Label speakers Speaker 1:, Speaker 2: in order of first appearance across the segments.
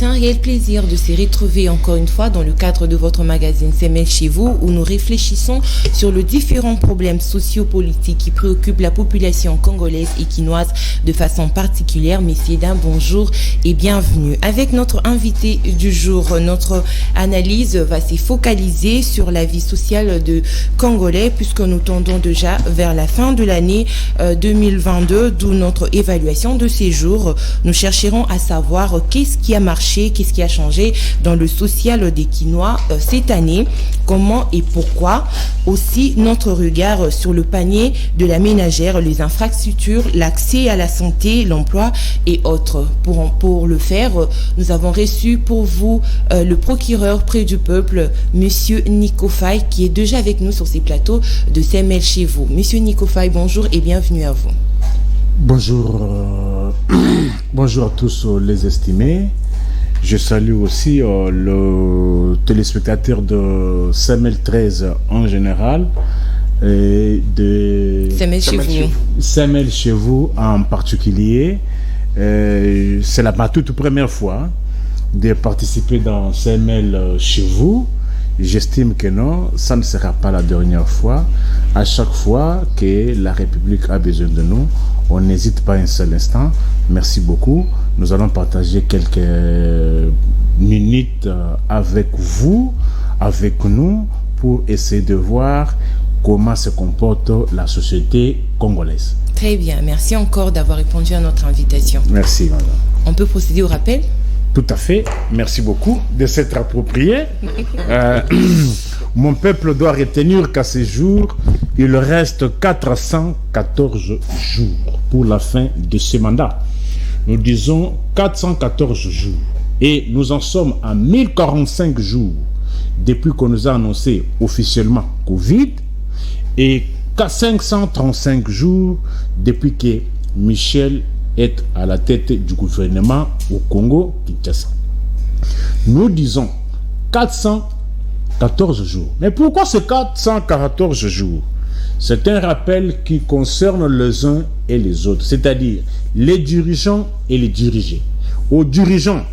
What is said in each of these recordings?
Speaker 1: C'est un réel plaisir de se retrouver encore une fois dans le cadre de votre magazine CML chez vous, où nous réfléchissons sur les différents problèmes sociopolitiques qui préoccupent la population congolaise et quinoise de façon particulière. Messieurs, dames, bonjour et bienvenue. Avec notre invité du jour, notre analyse va se focaliser sur la vie sociale de Congolais, puisque nous tendons déjà vers la fin de l'année 2022, d'où notre évaluation de ces jours. Nous chercherons à savoir qu'est-ce qui a marché, qu'est-ce qui a changé dans le social des Quinois cette année, comment et pourquoi. Aussi notre regard sur le panier de la ménagère, les infrastructures, l'accès à la santé, l'emploi et autres. Pour le faire, nous avons reçu pour vous le procureur près du peuple, Monsieur Nico Faye, qui est déjà avec nous sur ces plateaux de CML chez vous. Monsieur Nico Faye, bonjour et bienvenue à vous.
Speaker 2: Bonjour, bonjour à tous les estimés. Je salue aussi le téléspectateur de CML 13 en général et de CML chez vous en particulier. C'est ma toute première fois de participer dans CML chez vous. J'estime que non, ça ne sera pas la dernière fois. À chaque fois que la République a besoin de nous, on n'hésite pas un seul instant. Merci beaucoup. Nous allons partager quelques minutes avec vous, avec nous, pour essayer de voir comment se comporte la société congolaise.
Speaker 1: Très bien. Merci encore d'avoir répondu à notre invitation.
Speaker 2: Merci, madame.
Speaker 1: On peut procéder au rappel ?
Speaker 2: Tout à fait. Merci beaucoup de s'être approprié. Mon peuple doit retenir qu'à ce jour, il reste 414 jours pour la fin de ce mandat. Nous disons 414 jours. Et nous en sommes à 1045 jours depuis qu'on nous a annoncé officiellement Covid et 535 jours depuis que Michel est à la tête du gouvernement au Congo, Kinshasa. Nous disons 414 jours. Mais pourquoi ce 414 jours? C'est un rappel qui concerne les uns et les autres, c'est-à-dire les dirigeants et les dirigés. Aux dirigeants,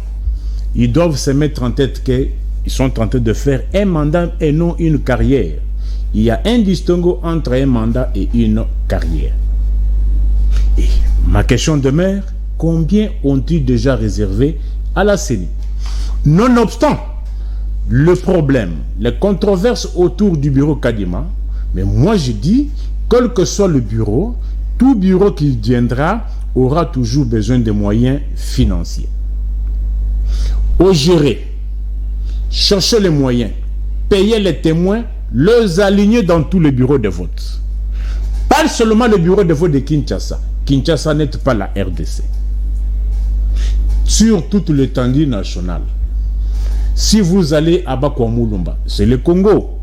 Speaker 2: ils doivent se mettre en tête qu'ils sont en train de faire un mandat et non une carrière. Il y a un distinguo entre un mandat et une carrière. Et ma question demeure, combien ont-ils déjà réservé à la CENI? Nonobstant le problème, les controverses autour du bureau Kadima, mais moi je dis, quel que soit le bureau, tout bureau qui viendra aura toujours besoin de moyens financiers. Au gérer, chercher les moyens, payer les témoins, les aligner dans tous les bureaux de vote. Pas seulement le bureau de vote de Kinshasa. Kinshasa n'est pas la RDC. Sur toute l'étendue nationale. Si vous allez à Bakwamulumba, c'est le Congo.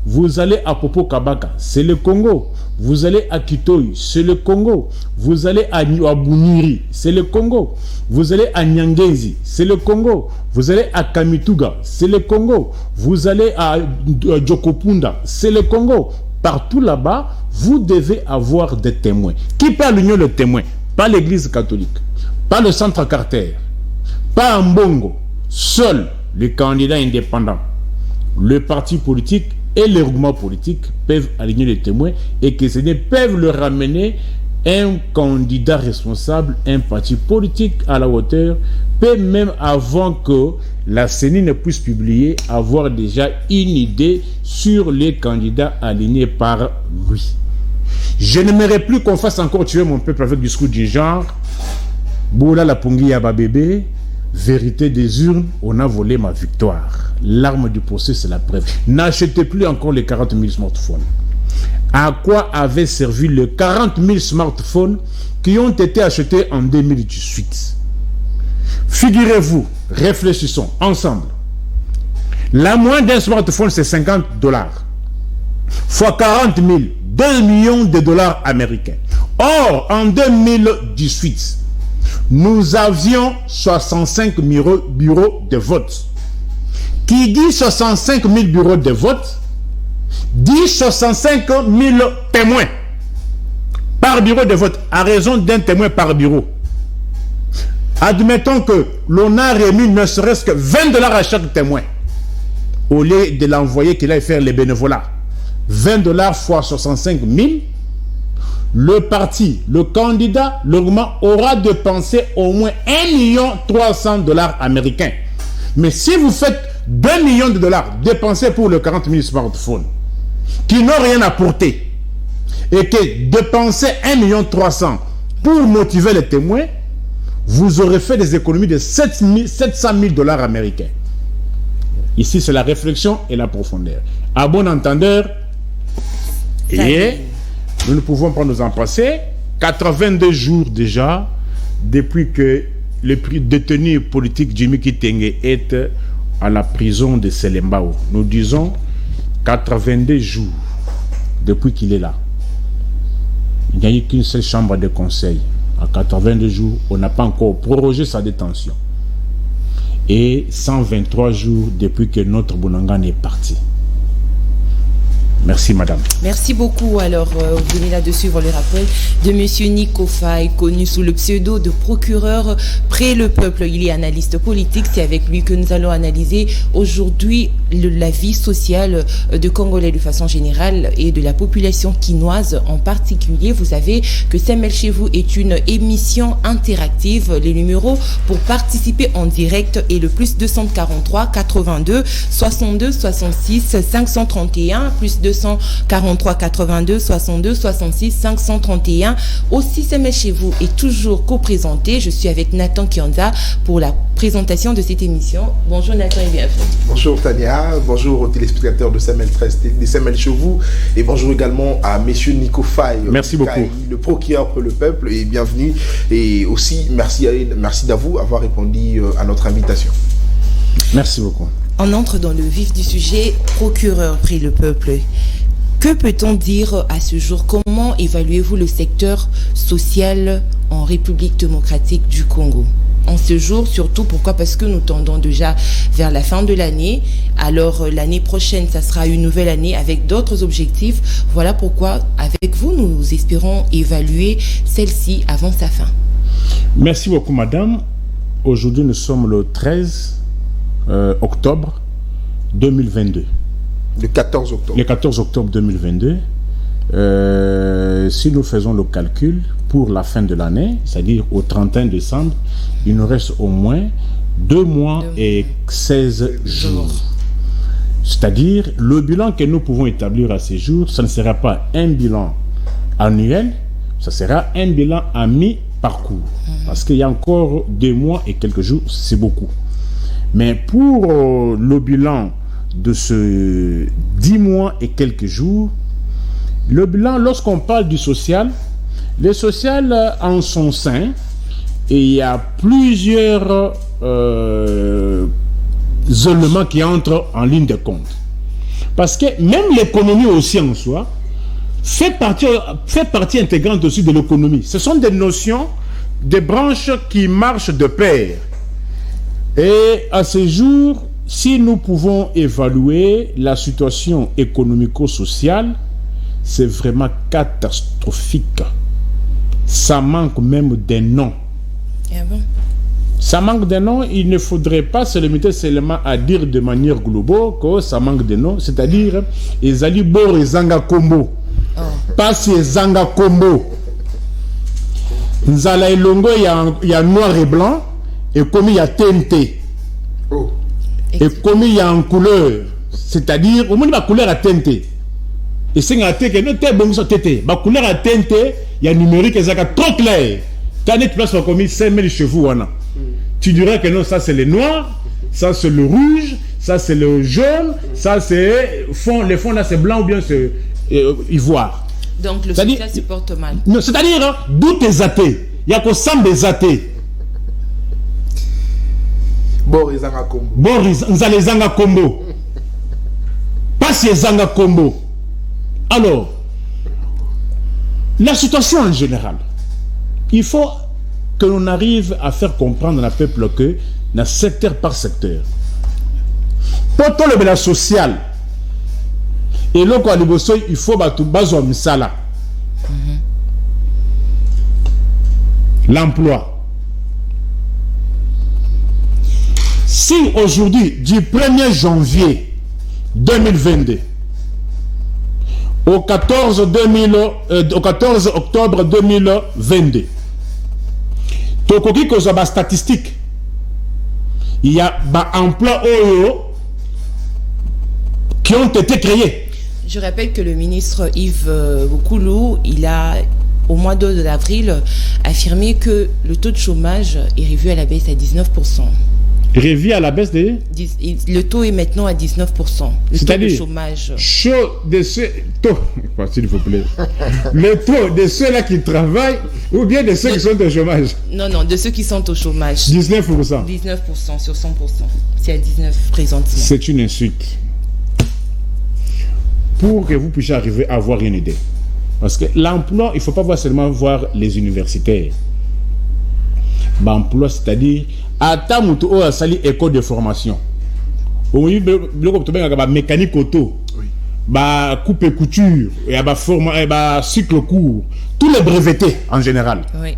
Speaker 2: Vous allez à Popo Kabaka, c'est le Congo. Vous allez à Kitoi, c'est le Congo. Vous allez à Buniri, c'est le Congo. Vous allez à Nyangezi, c'est le Congo. Vous allez à Kamituga, c'est le Congo. Vous allez à Djokopunda, c'est le Congo. Partout là-bas, vous devez avoir des témoins. Qui peut aligner le témoin? Pas l'église catholique, pas le centre Carter, pas Mbongo. Seuls les candidats indépendants, le parti politique et les regroupements politiques peuvent aligner les témoins et que ce peuvent leur ramener un candidat responsable, un parti politique à la hauteur, peut même avant que la CENI ne puisse publier, avoir déjà une idée sur les candidats alignés par lui. Je n'aimerais plus qu'on fasse encore tuer mon peuple avec du discours du genre Boula la Pungi Yaba bébé, vérité des urnes, on a volé ma victoire. L'arme du procès, c'est la preuve. N'achetez plus encore les 40 000 smartphones. À quoi avaient servi les 40 000 smartphones qui ont été achetés en 2018? Figurez-vous, réfléchissons ensemble. La moyenne d'un smartphone, c'est $50. Fois 40 000, 2 millions de dollars américains. Or, en 2018, nous avions 65 000 bureaux de vote. Qui dit 65 000 bureaux de vote, dit 65 000 témoins par bureau de vote, à raison d'un témoin par bureau. Admettons que l'on a remis ne serait-ce que $20 à chaque témoin. Au lieu de l'envoyer qu'il aille faire les bénévolats. $20 fois 65 000. Le parti, le candidat, le gouvernement aura dépensé au moins $1 300 américains. Mais si vous faites $2 millions dépensés pour le 40 000 smartphones, qui n'ont rien apporté, et que dépensez 1 300 000 pour motiver les témoins, vous aurez fait des économies de $700 000 américains. Ici, c'est la réflexion et la profondeur. À bon entendeur, et nous ne pouvons pas nous en passer. 82 jours déjà, depuis que le détenu politique Jimmy Kitenge est à la prison de Selembao. Nous disons 82 jours depuis qu'il est là. Il n'y a eu qu'une seule chambre de conseil. À 82 jours, on n'a pas encore prorogé sa détention. Et 123 jours depuis que notre Bonangan est parti. Merci madame.
Speaker 1: Merci beaucoup. Alors, vous venez là de suivre le rappel de monsieur Nico Faye, connu sous le pseudo de procureur près le peuple. Il est analyste politique. C'est avec lui que nous allons analyser aujourd'hui la vie sociale de Congolais de façon générale et de la population quinoise en particulier. Vous savez que Semel chez vous est une émission interactive. Les numéros pour participer en direct est le plus 243 82 62 66 531 plus 243 82 62 66 531. Aussi, Semel chez vous est toujours co-présenté. Je suis avec Nathan Kianza pour la présentation de cette émission. Bonjour Nathan et bienvenue.
Speaker 3: Bonjour Tania, bonjour aux téléspectateurs de Semel chez vous et bonjour également à monsieur Nico Faye.
Speaker 2: Merci beaucoup.
Speaker 3: Le procureur pour le peuple et bienvenue. Et aussi merci à vous d'avoir répondu à notre invitation.
Speaker 2: Merci beaucoup.
Speaker 1: On entre dans le vif du sujet, procureur près le peuple. Que peut-on dire à ce jour? Comment évaluez-vous le secteur social en République démocratique du Congo en ce jour? Surtout, pourquoi? Parce que nous tendons déjà vers la fin de l'année. Alors, l'année prochaine, ça sera une nouvelle année avec d'autres objectifs. Voilà pourquoi, avec vous, nous espérons évaluer celle-ci avant sa fin.
Speaker 2: Merci beaucoup, madame. Aujourd'hui, nous sommes le 13 octobre 2022.
Speaker 3: Le 14 octobre.
Speaker 2: Le 14 octobre 2022. Si nous faisons le calcul pour la fin de l'année, c'est-à-dire au 31 décembre, il nous reste au moins 2 mois et 16 jours. C'est-à-dire, le bilan que nous pouvons établir à ces jours, ça ne sera pas un bilan annuel, ça sera un bilan à mi-parcours. Parce qu'il y a encore 2 mois et quelques jours, c'est beaucoup. Mais pour le bilan de ce 10 mois et quelques jours, le bilan, lorsqu'on parle du social, le social en son sein, et il y a plusieurs éléments qui entrent en ligne de compte. Parce que même l'économie aussi en soi fait partie intégrante aussi de l'économie. Ce sont des notions, des branches qui marchent de pair. Et à ce jour, si nous pouvons évaluer la situation économico-sociale, c'est vraiment catastrophique. Ça manque même des noms.
Speaker 1: Ah bon?
Speaker 2: Ça manque des noms, il ne faudrait pas se limiter seulement à dire de manière globale que ça manque de noms, c'est-à-dire Ezali Bor et Zanga Kombo. Pas si Zanga Kombo. Nzala Elongo, il y a noir et blanc, et comme il y a TNT.
Speaker 3: Oh.
Speaker 2: Et comme il y a en couleur, c'est-à-dire, au moins la couleur à TNT. Et c'est un TNT, non, t'es bon, ça TNT. La couleur à TNT, il y a numérique, et ça trop clair. Quand tu places comme 5000 chevaux, tu dirais que non, ça c'est le noir, ça c'est le rouge, ça c'est le jaune, ça c'est le fond là c'est blanc ou bien c'est ivoire.
Speaker 1: Donc le social se porte mal.
Speaker 2: Non, c'est-à-dire, d'où tes athées? Il y a qu'au sang des athées.
Speaker 3: Boris Zanga Kombo.
Speaker 2: Boris Zanga Kombo. Pas si Zanga Kombo. Alors, la situation en général, il faut que l'on arrive à faire comprendre à peuple que, dans secteur par secteur, pour tout le bien social, et là, il faut l'emploi. Si aujourd'hui, du 1er janvier 2022 au 14 octobre 2022, tokoki kozwa ba statistique, il y a ba emploi qui ont été créés.
Speaker 1: Je rappelle que le ministre Yves Boukoulou, il a, au mois d'avril, affirmé que le taux de chômage est revu à la baisse à 19%.
Speaker 2: Revu à la baisse de...
Speaker 1: Le taux est maintenant à 19%. Le taux de chômage.
Speaker 2: S'il vous plaît. Le taux de ceux-là qui travaillent ou bien de ceux qui sont au chômage?
Speaker 1: Non, de ceux qui sont au chômage.
Speaker 2: 19%.
Speaker 1: 19% sur 100%. C'est à 19 présentement. C'est
Speaker 2: une insulte. Pour que vous puissiez arriver à avoir une idée. Parce que l'emploi, il ne faut pas seulement voir les universitaires. L'emploi, c'est-à-dire, à Tamuto, a sali école de formation. Au milieu, mécanique auto, coupe et couture, cycle court, tous les brevetés en général.
Speaker 1: Oui.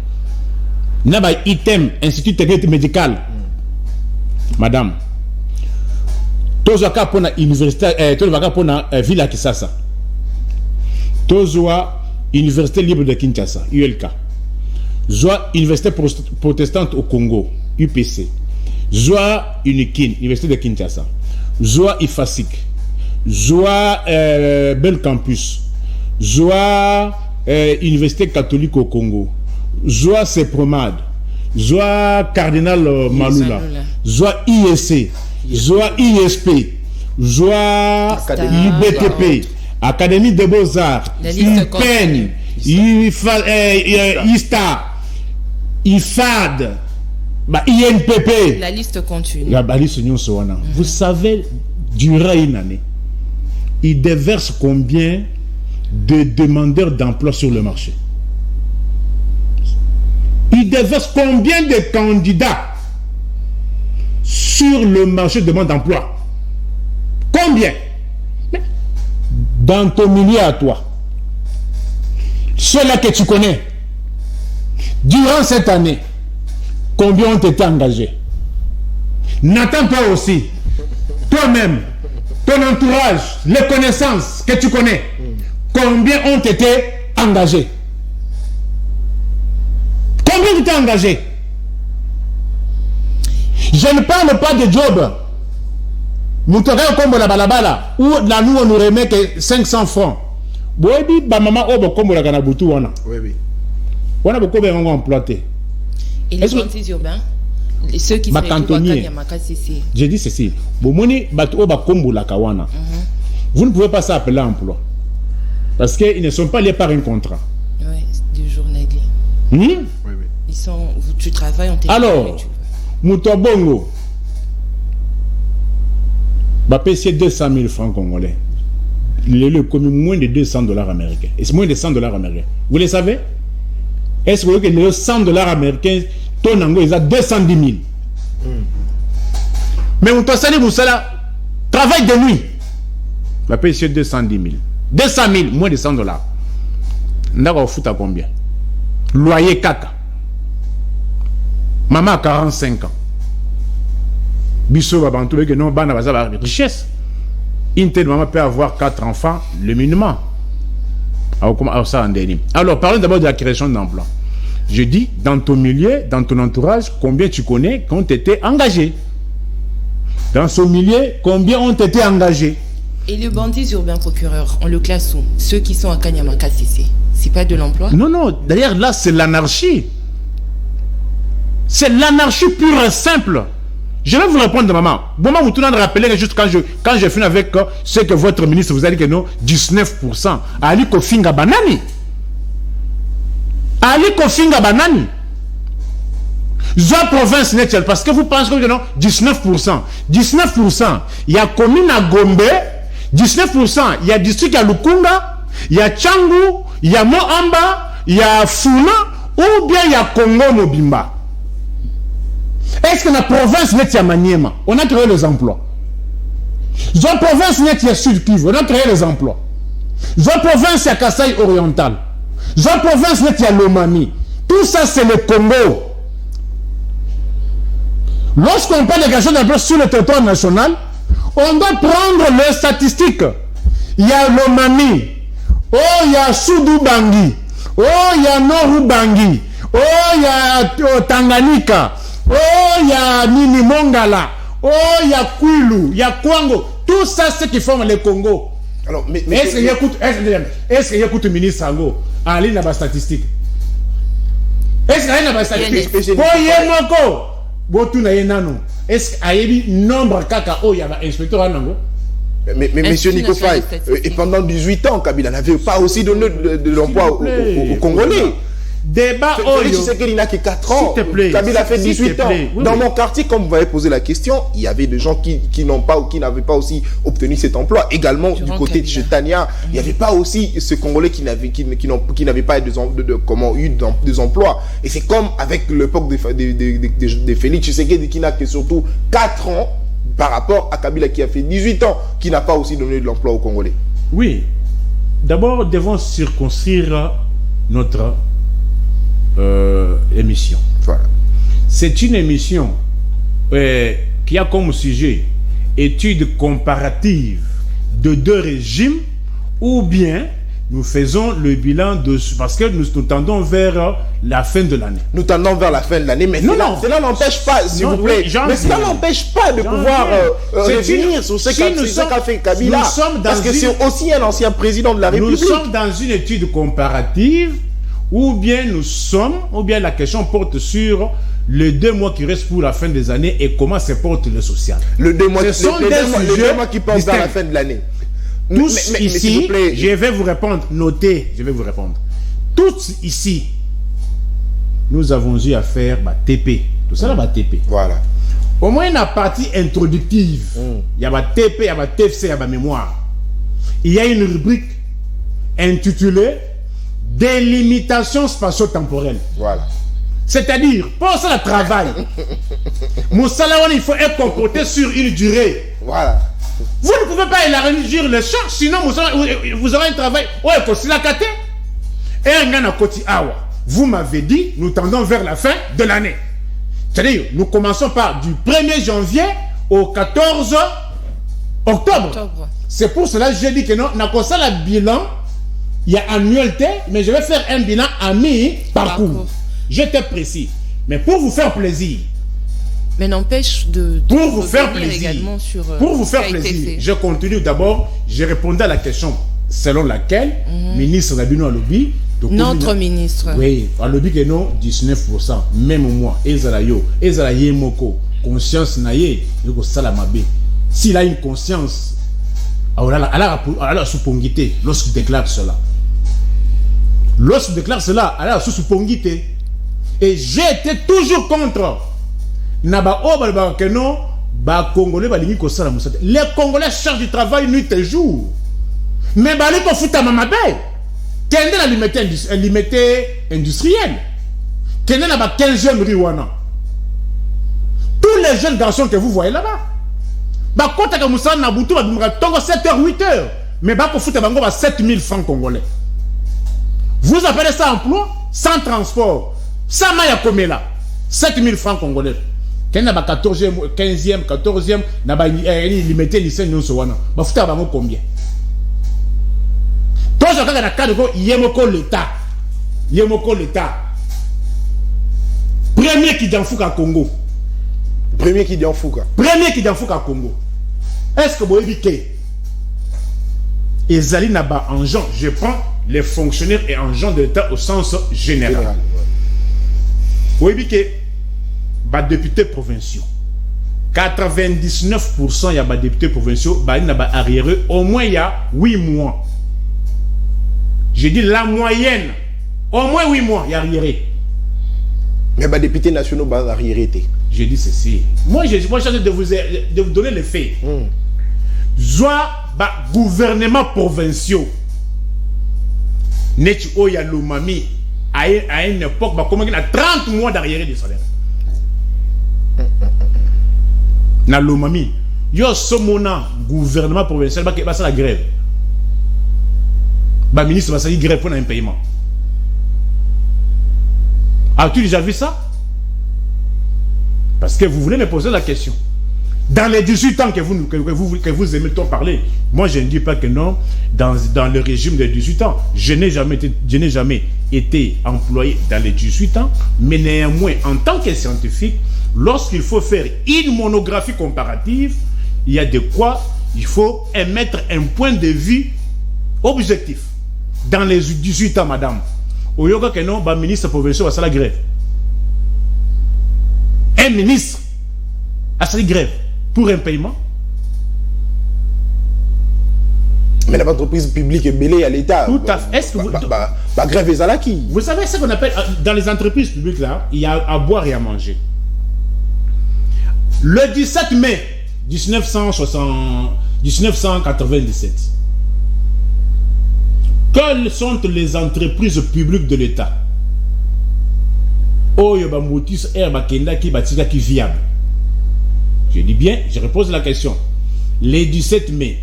Speaker 2: Il y a un item, institut technique médical. Madame, Tozaka pour la université, Tozaka pour la ville à Kisasa. Tozoa, Université libre de Kinshasa, ULK. Zoa, Université protestante au Congo, UPC. Zoa, Unikin, Université de Kinshasa. Zoa, IFASIC. Zoa, Bel Campus. Zoa, Université catholique au Congo. Zoa, Sepromad. Zoa, Cardinal Malula. Zoa, ISC. Zoa, ISP. Zoa, IBTP. Académie des Beaux-Arts. UPEN. ISTA. IFAD. INPP.
Speaker 1: La liste continue.
Speaker 2: Vous savez, durant une année, il déverse combien de demandeurs d'emploi sur le marché? Il déverse combien de candidats sur le marché de demande d'emploi? Combien? Dans ton milieu à toi, ceux-là que tu connais, durant cette année, combien ont été engagés? N'attends pas aussi, toi-même, ton entourage, les connaissances que tu connais, combien ont été engagés? Combien ont été engagés? Je ne parle pas de job. Nous te comme la balabala, où la nous on nous remet que 500 francs. Boebi, ba maman, oh, comme la ganabutu, wana.
Speaker 3: Oui.
Speaker 2: On a beaucoup employé.
Speaker 1: Et les gentils urbains, ceux qui sont
Speaker 2: j'ai dit ceci. Vous ne pouvez pas s'appeler emploi. Parce qu'ils ne sont pas liés par un contrat.
Speaker 1: Oui, du journalier.
Speaker 3: Oui.
Speaker 1: Ils sont, tu travailles en
Speaker 2: alors, Moutobongo, c'est 200 000 francs congolais. Le commis moins de $200 américains. Et c'est moins de $100 américains. Vous le savez? Est-ce que vous voyez que les $100 américains, ton ango, ils ont 210 000. Mais on t'a salé, travail de nuit. C'est 210 000. 200 000, moins de $100. D'accord, fout à combien? Loyer caca. Maman a 45 ans. Bissot va bantou que non, bana va avoir richesse. Une telle maman peut avoir 4 enfants, le minimum. Alors, parlons d'abord de la création d'emplois. Je dis, dans ton milieu, dans ton entourage, combien tu connais qui ont été engagés? Dans ce milieu, combien ont été engagés?
Speaker 1: Et les bandits urbains procureurs, on le classe où? Ceux qui sont à Kanyamaka CC, c'est pas de l'emploi?
Speaker 2: Non, d'ailleurs là c'est l'anarchie. C'est l'anarchie pure et simple. Je vais vous répondre, maman. Bon, vous tournez de rappeler juste quand je finis avec ce que votre ministre vous a dit que non, 19%. Ali Kofinga Banani. Ali Kofinga Banani. Zoa province naturelle, parce que vous pensez que non, 19%. 19%, il y a commune à Gombe, 19%, il y a district à Lukunga, il y a Tchangu, il y a Moamba, il y a Funa, ou bien il y a Congo Mobimba. Est-ce que la province n'est Maniema? On a créé les emplois. La province n'est Sud Kivu, on a créé les emplois. La province est Kasaï oriental. La province n'est Lomami. Tout ça c'est le Congo. Lorsqu'on parle de création d'emplois sur le territoire national, on doit prendre les statistiques. Il y a Lomami, oh, il y a Soudou Bangui, oh, il y a Noru Bangui, oh, il y a Tanganyika, oh, il y a Nini Mongala, oh, il y a Kwilu, il y a Kwango. Tout ça, c'est qui forme le Congo.
Speaker 3: Alors, mais
Speaker 2: est-ce qu'il écoute le ministre Sango en ligne dans la statistique? Est-ce qu'il y a une statistique? Est-ce qu'il y a un nombre kaka il y a un inspecteur à Nango?
Speaker 3: Mais monsieur Nico Faye, et pendant 18 ans, Kabila n'avait pas aussi donné de l'emploi aux Congolais.
Speaker 2: Débat
Speaker 3: Félix Tshisekedi n'a que 4 ans. Kabila a fait 18 ans. Dans mon quartier, comme vous m'avez posé la question, il y avait des gens qui n'ont pas ou qui n'avaient pas aussi obtenu cet emploi. Également, du côté de Chetania, il n'y avait pas aussi ce Congolais qui n'avait pas eu des emplois. Et c'est comme avec l'époque de Félix Tshisekedi qui n'a que surtout 4 ans par rapport à Kabila qui a fait 18 ans, qui n'a pas aussi donné de l'emploi aux Congolais.
Speaker 2: Oui. D'abord, devons circonscrire notre émission.
Speaker 3: Voilà.
Speaker 2: C'est une émission qui a comme sujet étude comparative de deux régimes, ou bien nous faisons le bilan de... Parce que nous tendons vers la fin de l'année.
Speaker 3: Nous tendons vers la fin de l'année, mais cela n'empêche pas, s'il vous plaît, mais cela n'empêche pas de pouvoir revenir sur ce qu'a fait Kabila, parce que c'est aussi un ancien président de la République.
Speaker 2: Nous sommes dans une étude comparative, ou bien la question porte sur les 2 mois qui restent pour la fin des années et comment se porte le social.
Speaker 3: Les 2 mois qui passent vers la fin de l'année.
Speaker 2: Tous ici, je vais vous répondre, notez, je vais vous répondre. Tous ici, nous avons eu à faire TP. Tout ça, là, TP.
Speaker 3: Voilà.
Speaker 2: Au moins, la partie introductive, il y a TP, il y a TFC, il y a mémoire. Il y a une rubrique intitulée délimitation spatio-temporelle.
Speaker 3: Voilà.
Speaker 2: C'est-à-dire, pour ça, le travail, Moussalawan, il faut être comporté sur une durée.
Speaker 3: Voilà.
Speaker 2: Vous ne pouvez pas élargir le champ, sinon vous aurez un travail. Vous m'avez dit, nous tendons vers la fin de l'année. C'est-à-dire, nous commençons par du 1er janvier au 14 octobre. C'est pour cela que j'ai dit que non, on a comme ça le bilan. Il y a annualité, mais je vais faire un bilan à mi-parcours. J'étais précis. Mais pour vous faire plaisir.
Speaker 1: Mais n'empêche de
Speaker 2: pour vous faire plaisir.
Speaker 1: Sur,
Speaker 2: pour vous faire plaisir, je continue d'abord. Je répondais à la question selon laquelle ministre Rabino Alobi.
Speaker 1: Notre ministre.
Speaker 2: Oui, Alobi que non, 19%. Même moi, Ezalayo, Ezalaye Moko, conscience naye, yoko salamabe. S'il a une conscience, alors sous-pongité lorsqu'il déclare cela. Lorsqu'il déclare cela, alors sous-pongité. Et j'ai été toujours contre. Les Congolais cherchent du travail nuit et jour. Mais bali ko futa mamabe. Kende la limité industrielle. Kende na ba 15e riwana. Tous les jeunes garçons que vous voyez là-bas. Ba kota ka musana na butu ba bimaka tongo 7h 8h. Mais ba ko futa bango ba 7000 francs congolais. Vous appelez ça emploi sans transport. Ça m'a komela 7000 francs congolais. Quand on a 14e, 15e, 14e, on a limité les lycées, nous avons combien? Toi, je regarde la carte de Yemoko l'État. Yemoko l'État. Premier qui d'enfouque à Congo.
Speaker 3: Premier qui d'enfouque.
Speaker 2: Premier qui d'enfouque à Congo. Est-ce que vous avez dit Ezali Naba en gens, je prends les fonctionnaires et en gens de l'État au sens général. Vous avez dit que députés provinciaux 99% il y a des députés provinciaux il y a arriéré au moins il y a 8 mois. J'ai dit la moyenne au moins 8 mois il y a arriéré.
Speaker 3: Mais les députés nationaux va arriéré.
Speaker 2: J'ai dit ceci. Moi j'ai choisi de vous donner les faits. Soit gouvernement provinciaux Nechi Oya Lumami à une époque il y a 30 mois d'arriéré de salaire. Na Lomami, yo somona gouvernement provincial ba la grève. Ba ministre va salir grève pour un paiement. As-tu déjà vu ça? Parce que vous voulez me poser la question. Dans les 18 ans que vous aimez tant parler, moi je ne dis pas que non, dans le régime des 18 ans, je n'ai jamais été employé dans les 18 ans, mais néanmoins, en tant que scientifique, lorsqu'il faut faire une monographie comparative, il y a de quoi il faut émettre un point de vue objectif. Dans les 18 ans, madame, au yoga que non, le ministre provincial a la grève. Un ministre a sa grève pour un paiement.
Speaker 3: Mais l'entreprise publique est mêlée à l'État.
Speaker 2: Tout à fait. Est-ce que vous...
Speaker 3: grève est à la qui?
Speaker 2: Vous savez ce qu'on appelle, dans les entreprises publiques, là, il y a à boire et à manger. Le 17 mai 1997, quelles sont les entreprises publiques de l'État? Oyo Motus Herba Kenda qui batika qui viable. Je dis bien, je repose la question. Le 17 mai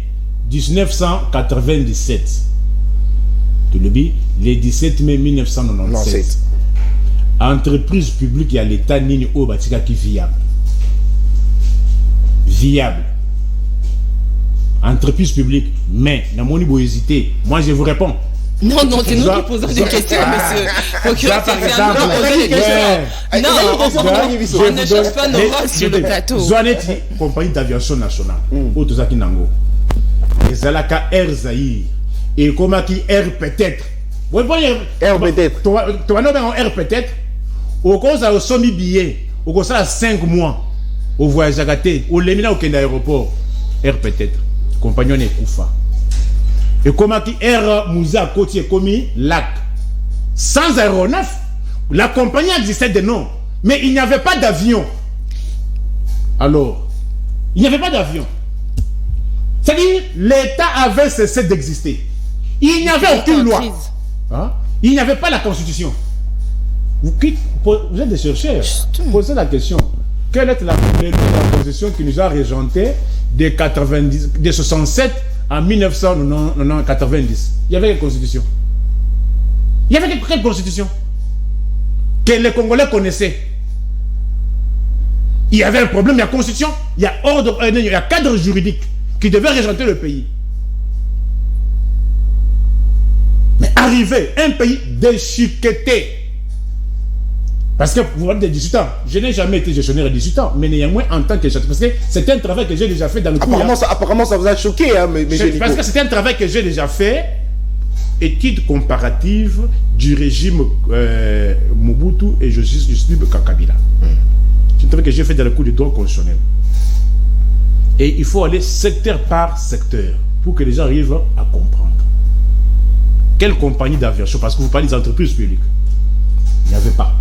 Speaker 2: 1997, tu le dis, le 17 mai 1997, entreprise publique à l'État Nini O batika qui viable. Viable. Entreprise publique, mais dans mon niveau hésité, moi je vous réponds.
Speaker 1: Non, c'est nous qui posons des questions, monsieur. Procureur,
Speaker 2: par exemple,
Speaker 1: on ne cherche pas nos rôles sur le plateau.
Speaker 2: Zoaneti, compagnie d'aviation nationale, Otozaki Nango, Ezalaka Air Zahir, et Komaki Air peut-être.
Speaker 3: Air peut-être.
Speaker 2: Tu vas en Air peut-être, au cause au somi billet, au cause à 5 mois, au voyage à gâté, au Lemina au Kenda aéroport, Air peut-être, compagnon est Koufa. Et comment qui Air Moussa Côtier commis lac sans aéronef, la compagnie existait de nom, mais il n'y avait pas d'avion. Alors, il n'y avait pas d'avion. C'est-à-dire, l'État avait cessé d'exister. Il n'y avait aucune loi. Hein? Il n'y avait pas la Constitution. Vous êtes des chercheurs. Posez la question. Quelle est la Constitution qui nous a régenté de 67 en 1990? Il y avait quelle constitution? Il y avait quelle constitution que les Congolais connaissaient? Il y avait un problème, il y a constitution, il y a ordre, il y a cadre juridique qui devait régenter le pays. Mais arriver un pays déchiqueté, parce que vous avez des 18 ans, je n'ai jamais été gestionnaire à 18 ans, mais néanmoins en tant que gestionnaire, parce que c'est un travail que j'ai déjà fait dans le coup.
Speaker 3: Apparemment ça vous a choqué, hein,
Speaker 2: parce que c'est un travail que j'ai déjà fait, étude comparative du régime Mobutu et Joseph Kabila. C'est un travail que j'ai fait dans le coup de droit constitutionnel. Et il faut aller secteur par secteur pour que les gens arrivent à comprendre. Quelle compagnie d'aviation? Parce que vous parlez des entreprises publiques. Il n'y avait pas.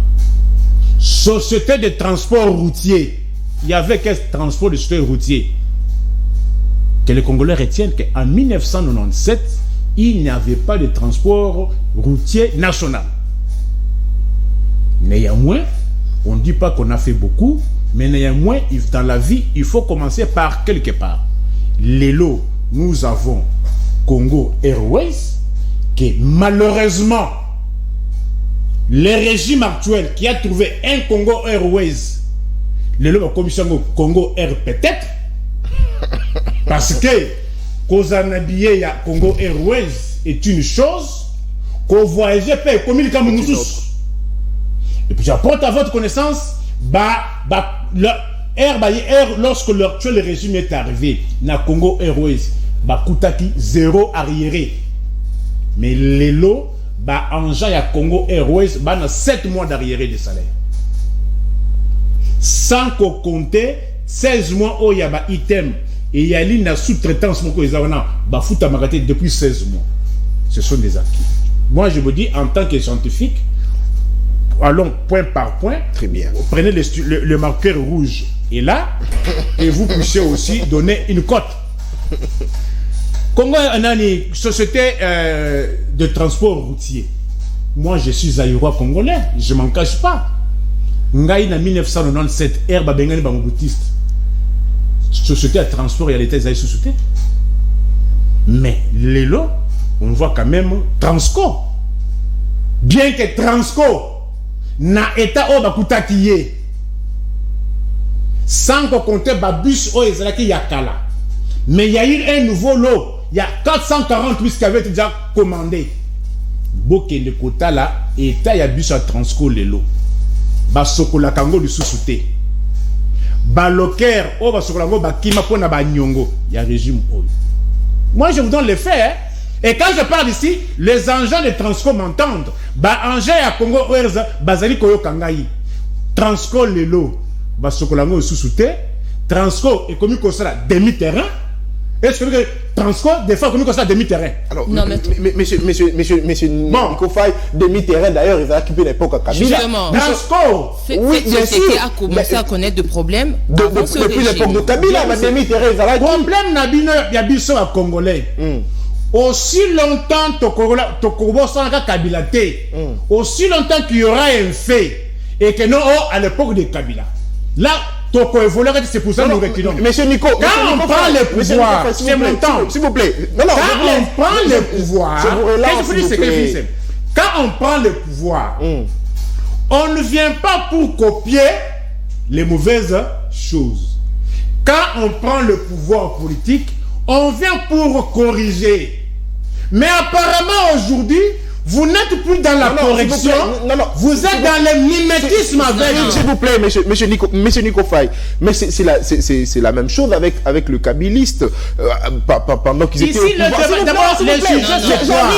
Speaker 2: Société de transport routier. Il y avait quel transport de société routier? Que les Congolais retiennent qu'en 1997, il n'y avait pas de transport routier national. Néanmoins, on ne dit pas qu'on a fait beaucoup, mais néanmoins, dans la vie, il faut commencer par quelque part. L'élo, nous avons Congo Airways, qui malheureusement, le régime actuel qui a trouvé un Congo Airways, l'élo commission Congo Air peut-être, parce que Kozanabiye ya Congo Airways est une chose, qu'on voyageait pas comme il comme nous tous. Et puis j'apporte à votre connaissance, Air, lorsque l'actuel régime est arrivé, na Congo Airways, Koutaki zéro arriéré. Mais les lots, engin ya Congo Airways, na 7 mois d'arriéré de salaire. Sans qu'on compte 16 mois où il y a item et il y a une sous-traitance depuis 16 mois. Ce sont des acquis. Moi, je vous dis, en tant que scientifique, allons point par point.
Speaker 3: Très bien.
Speaker 2: Prenez le marqueur rouge et là, et vous puissiez aussi donner une cote. Congo a une société de transport routier. Moi, je suis aérois congolais, je ne m'en cache pas. Ngaï en 1997, Herba Bengani Bangoutiste. Société à transport et à l'État, ils avaient société. Mais les lots, on voit quand même Transco. Bien que Transco n'a état au Bakuta qui est.
Speaker 4: sans compter Babus ou Ezalaki Yakala. Mais il y a eu un nouveau lot. Il y a 448 qui avaient été déjà commandés. Boke le quota là, et il y a bus à Transco les lots. Basokola Kango du sous-souté. Baloker, oh Basokolango, Bakima Pona Banyongo. Il y a régime. Moi je vous donne les faits. Hein. Et quand je parle ici, les engins de Transco m'entendent. Engins à Congo, Bazali Koyo Kangayi. Transco les lots. Basokolango sous-souté. Transco est commis comme ça, demi-terrain. Est-ce que Transco, des fois, commis comme ça, demi-terrain? Alors,
Speaker 3: non, monsieur Nico Faye, demi-terrain, d'ailleurs, ils ont occupé l'époque à Kabila.
Speaker 1: Justement.
Speaker 4: Transco!
Speaker 3: Oui, bien sûr.
Speaker 1: a commencé à connaître des problèmes
Speaker 3: depuis l'époque de Kabila, mais demi-terrain, ils ont occupé.
Speaker 4: Problème, il y a biso à Congolais. Aussi longtemps, Tokobo sans Kabila, aussi longtemps qu'il y aura un fait, et que non, à l'époque de Kabila. Là, c'est pour ça que nous reculons.
Speaker 3: Monsieur Nico,
Speaker 4: quand on prend le pouvoir, c'est mon temps.
Speaker 3: S'il vous plaît.
Speaker 4: Quand on prend le pouvoir, quand on prend le pouvoir, on ne vient pas pour copier les mauvaises choses. Quand on prend le pouvoir politique, on vient pour corriger. Mais apparemment aujourd'hui, vous n'êtes plus dans la correction, vous êtes dans le mimétisme avec...
Speaker 3: S'il vous plaît, monsieur Nico Faye, mais c'est la même chose avec le kabiliste pendant qu'ils étaient au pouvoir.
Speaker 4: D'abord, les sujets, c'est quoi?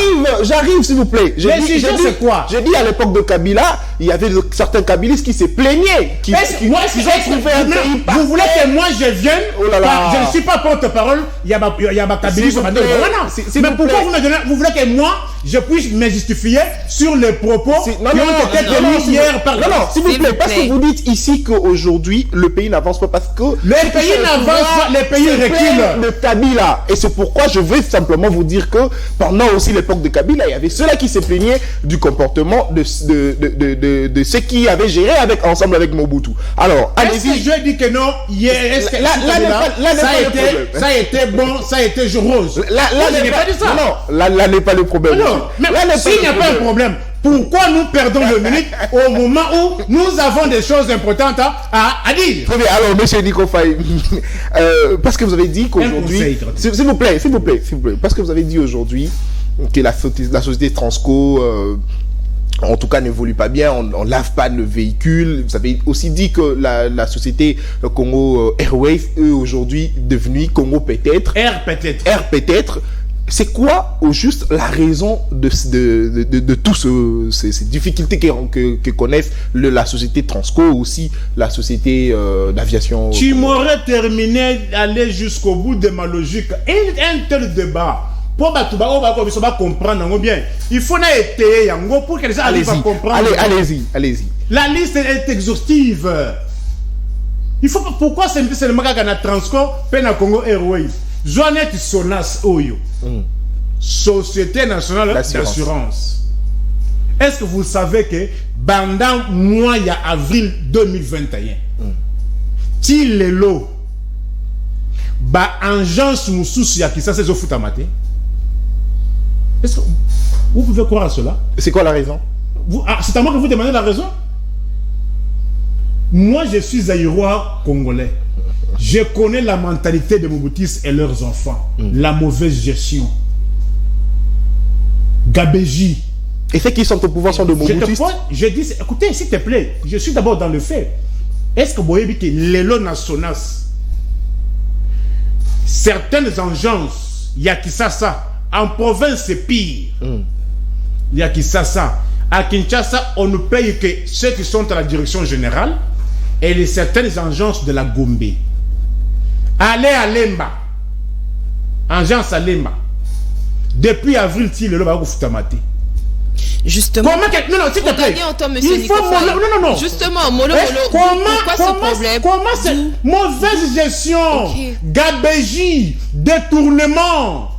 Speaker 3: J'arrive, s'il vous plaît.
Speaker 4: Les sujets, c'est quoi?
Speaker 3: J'ai dit à l'époque de Kabila, il y avait certains kabilistes qui se plaignaient.
Speaker 4: Vous voulez que moi je vienne? Je ne suis pas porte-parole, il y a ma kabiliste. Mais pourquoi vous voulez que moi, je puisse me justifier sur les propos qui ont été tenus hier par...
Speaker 3: Non, s'il vous plaît, parce que vous dites ici qu'aujourd'hui, le pays n'avance pas parce que...
Speaker 4: Le pays n'avance pas, les pays reculent.
Speaker 3: Le Kabila. Et c'est pourquoi je veux simplement vous dire que pendant aussi l'époque de Kabila, il y avait ceux-là qui se plaignaient du comportement de ceux qui avaient géré ensemble avec Mobutu. Alors,
Speaker 4: allez-y. Est-ce que je dis que non, hier, ça a été bon, ça a été rose.
Speaker 3: Là n'est pas dit ça. Non, là n'est pas le problème.
Speaker 4: Non, mais s'il n'y a pas un problème, pourquoi nous perdons 2 minutes au moment où nous avons des choses importantes à dire?
Speaker 3: Très bien, alors, monsieur Nico Faye, parce que vous avez dit qu'aujourd'hui... S'il vous plaît, parce que vous avez dit aujourd'hui que la société Transco... en tout cas, n'évolue pas bien, on lave pas le véhicule. Vous avez aussi dit que la société Congo Airways, eux, aujourd'hui, devenue Congo peut-être.
Speaker 4: Air peut-être.
Speaker 3: C'est quoi, au juste, la raison de toutes ces difficultés que connaissent la société Transco, aussi la société d'aviation?
Speaker 4: Tu m'aurais terminé d'aller jusqu'au bout de ma logique. Un tel débat, pour comprendre bien, il faut étayer pour que les gens arrivent à comprendre.
Speaker 3: Allez-y.
Speaker 4: La liste est exhaustive. Il faut pourquoi c'est le magasin Transco, Pena Congo Airways. Joannette Sonas Oyo, Société nationale d'assurance. Est-ce que vous savez que pendant mois, il y a avril 2021, il est là, agence Moussous Yakisa c'est au Foutamate. Est-ce que vous pouvez croire à cela?
Speaker 3: C'est quoi la raison?
Speaker 4: C'est à moi que vous demandez la raison? Moi, je suis aérois congolais. Je connais la mentalité des Mobutistes et leurs enfants. La mauvaise gestion. Gabéji.
Speaker 3: Et ceux qui sont au pouvoir sont de Mobutistes?
Speaker 4: Je dis, écoutez, s'il te plaît, je suis d'abord dans le fait. Est-ce que vous voyez que l'élo national, certaines agences, il y a qui ça, en province c'est pire. Il y a qui ça. À Kinshasa, on ne paye que ceux qui sont à la direction générale et certaines agences de la Gombe. Allez à Lemba, agence à Lemba. Depuis avril, il est là,
Speaker 1: justement.
Speaker 4: Comment non, s'il te plaît.
Speaker 1: Il faut non. Justement, pourquoi ce problème?
Speaker 4: Comment c'est mauvaise gestion, gabégie, détournement.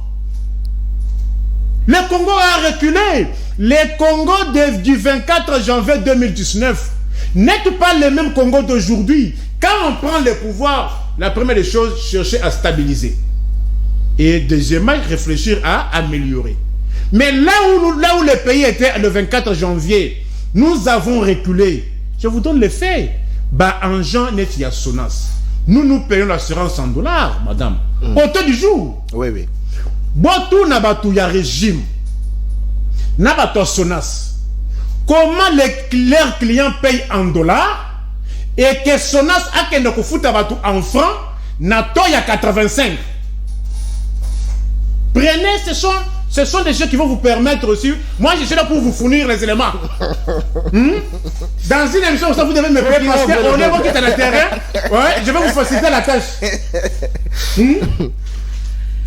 Speaker 4: Le Congo a reculé. Le Congo du 24 janvier 2019 n'est pas le même Congo d'aujourd'hui. Quand on prend le pouvoir, la première des choses, chercher à stabiliser. Et deuxièmement, réfléchir à améliorer. Mais là où le pays était le 24 janvier, nous avons reculé. Je vous donne les faits. En Jean Netia Sonas. nous payons l'assurance en dollars, madame. Au taux du jour.
Speaker 3: Oui, oui.
Speaker 4: Botou Nabatou, il y a régime. Nabatou Sonas. Comment leurs clients payent en dollars et que Sonas a qu'un fout en francs, Nato il y a 85. Prenez, ce sont des choses qui vont vous permettre aussi. Moi, je suis là pour vous fournir les éléments. Dans une émission, ça vous devez me payer parce qu'on est bon qui est à l'intérieur. Ouais, je vais vous faciliter la tâche.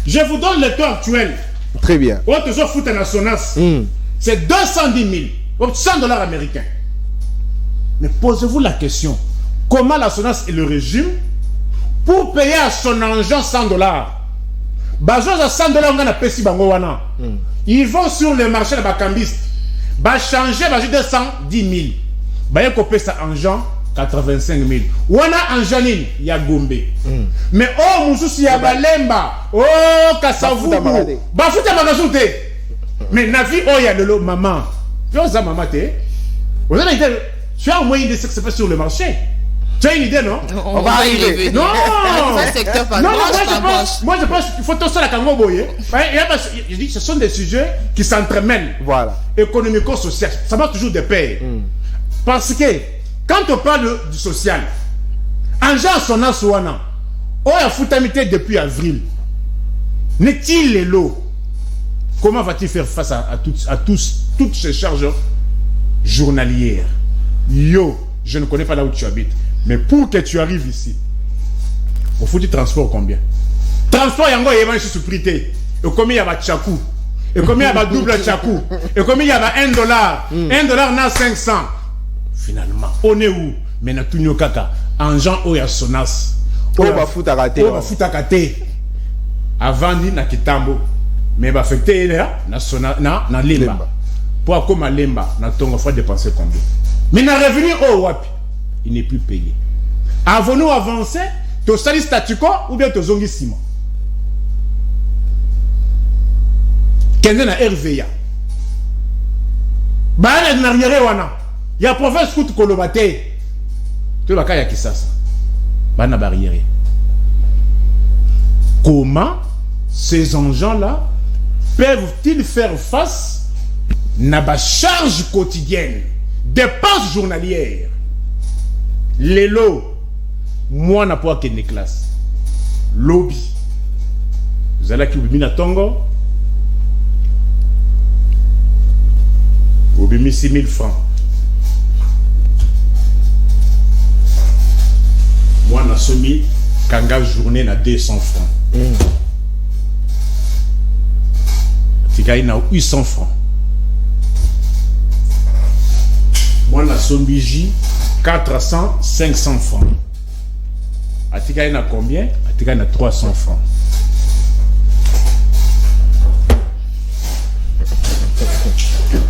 Speaker 4: Je vous donne le taux actuel.
Speaker 3: Très bien.
Speaker 4: Autre chose, foot en Sonas. C'est 210 000. 100 dollars américains. Mais posez-vous la question. Comment la Sonas et le régime pour payer à son engin 100 dollars? Bazoz à 100 dollars, on a payé Bangowana. Ils vont sur le marché de Bakambiste. Bah changer, bah j'ai 210 000. Bah y'a coupé ça en gens 85 000. Wana en janine, il y a Gombe. Mais oh, Moussous, il y a Balemba. Oh, Kassavou. Bah fout à Magazoute. Mais Navi, oh, il y a le lot, maman. Tu vois ça, maman, t'es. Vous avez une idée. Tu as au moins une idée de ce qui se passe sur le marché. Tu as une idée, non?
Speaker 1: On va y arriver.
Speaker 4: Non!
Speaker 1: Secteur par
Speaker 4: Non,
Speaker 1: branche,
Speaker 4: moi je pense qu'il faut tout ça la Kango Boye. Je dis ce sont des sujets qui s'entremêlent.
Speaker 3: Voilà.
Speaker 4: Économico-social. Ça marche toujours de paix. Parce que quand on parle du social, en gens son asouana, on a foutamité depuis avril. N'est-il les lots? Comment va-t-il faire face à toutes ces charges journalières? Yo, je ne connais pas là où tu habites. Mais pour que tu arrives ici, il faut du transport combien? Transport, il y a un sous-prité. Et combien il y a tchakou? Et combien il y a double tchakou? Et combien il y a $1? $1 n'a 500. Finalement, on est où? Mais na tout kaka. En gens, il y a Sonas.
Speaker 3: On va foutre à rater.
Speaker 4: On va foutre à rater. Avant, il y a Kitambo. Mais il va affecter na Lemba. Pour comme à Lemba, na tonga faut dépenser combien? Mais na revenu au wapi, il n'est plus payé. Avons-nous avancé, tu sali statu quo ou bien tu zongi ciment? Qu'est-ce na RVA? Bah elle n'a rien wana. Il y a province coûte kolobate. Tu vas kaya kisasa. Bah na barrière. Comment ces engins-là peuvent-ils faire face à la charge quotidienne, dépenses journalières? Les lots, moi, je n'ai pas qu'une classe. Lobby. Vous allez qui vous Tongo, vous avez 6 000 francs. Moi, je suis mis Kanga journée à 200 francs. Tu as 800 francs. Moi, la Sombiji, 400, 500 francs. Atika, il y a combien? Atika, il y a 300 francs.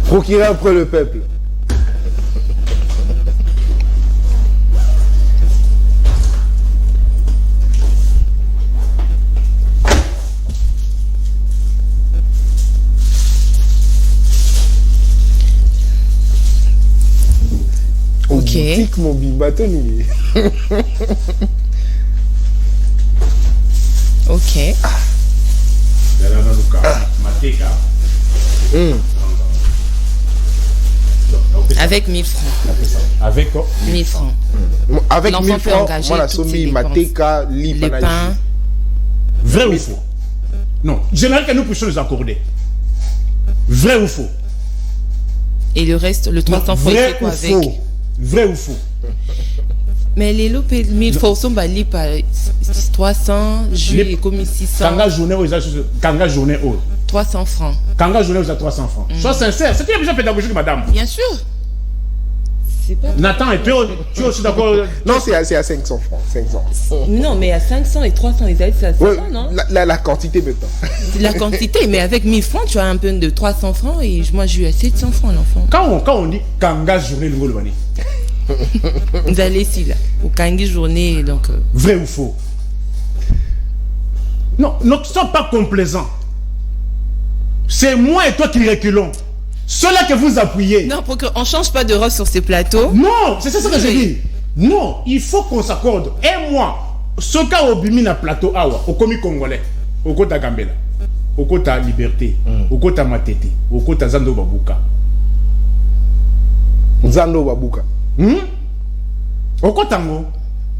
Speaker 3: Procureur pour le peuple.
Speaker 1: Ok.
Speaker 3: Mon bimbaton.
Speaker 1: Ok. Avec 1000 francs.
Speaker 4: Avec
Speaker 1: 1000 francs.
Speaker 3: Avec 1000 francs,
Speaker 1: engager
Speaker 3: moi la somme Mateka,
Speaker 1: les pains.
Speaker 4: Vrai ou faux? Non. J'aimerais que nous puissions nous accorder. Vrai ou faux?
Speaker 1: Et le reste, le 300 francs, il fait quoi avec?
Speaker 4: Vrai ou faux?
Speaker 1: Mais les lots 1000 francs sont balis par 300, juillet comme 600.
Speaker 4: Kanga journée,
Speaker 1: 300 francs.
Speaker 4: Kanga journée, vous avez 300 francs. Sois sincère, c'est une vision pédagogique, madame.
Speaker 1: Bien sûr. Pas...
Speaker 4: Nathan, et tu es aussi d'accord?
Speaker 3: Non, c'est à 500 francs. 500.
Speaker 1: Non, mais à 500 et 300, ils avaient ça, non?
Speaker 3: La quantité maintenant.
Speaker 1: La quantité, mais avec 1000 francs, tu as un peu de 300 francs et moi, j'ai eu à 700 francs, l'enfant.
Speaker 4: Quand on dit Kanga journée, le Golbani.
Speaker 1: Vous allez ici, là, au Kanga journée, donc...
Speaker 4: Vrai ou faux? Non, ne sois pas complaisant. C'est moi et toi qui reculons. Ceux-là que vous appuyez.
Speaker 1: Non, pour qu'on ne change pas de rôle sur ces plateaux.
Speaker 4: Non, c'est ça que j'ai dit. Non, il faut qu'on s'accorde. Et moi, soka obimi na plateau awa okomi congolais okota Gambela okota Liberté okota Matete okota Zando Babuka okotango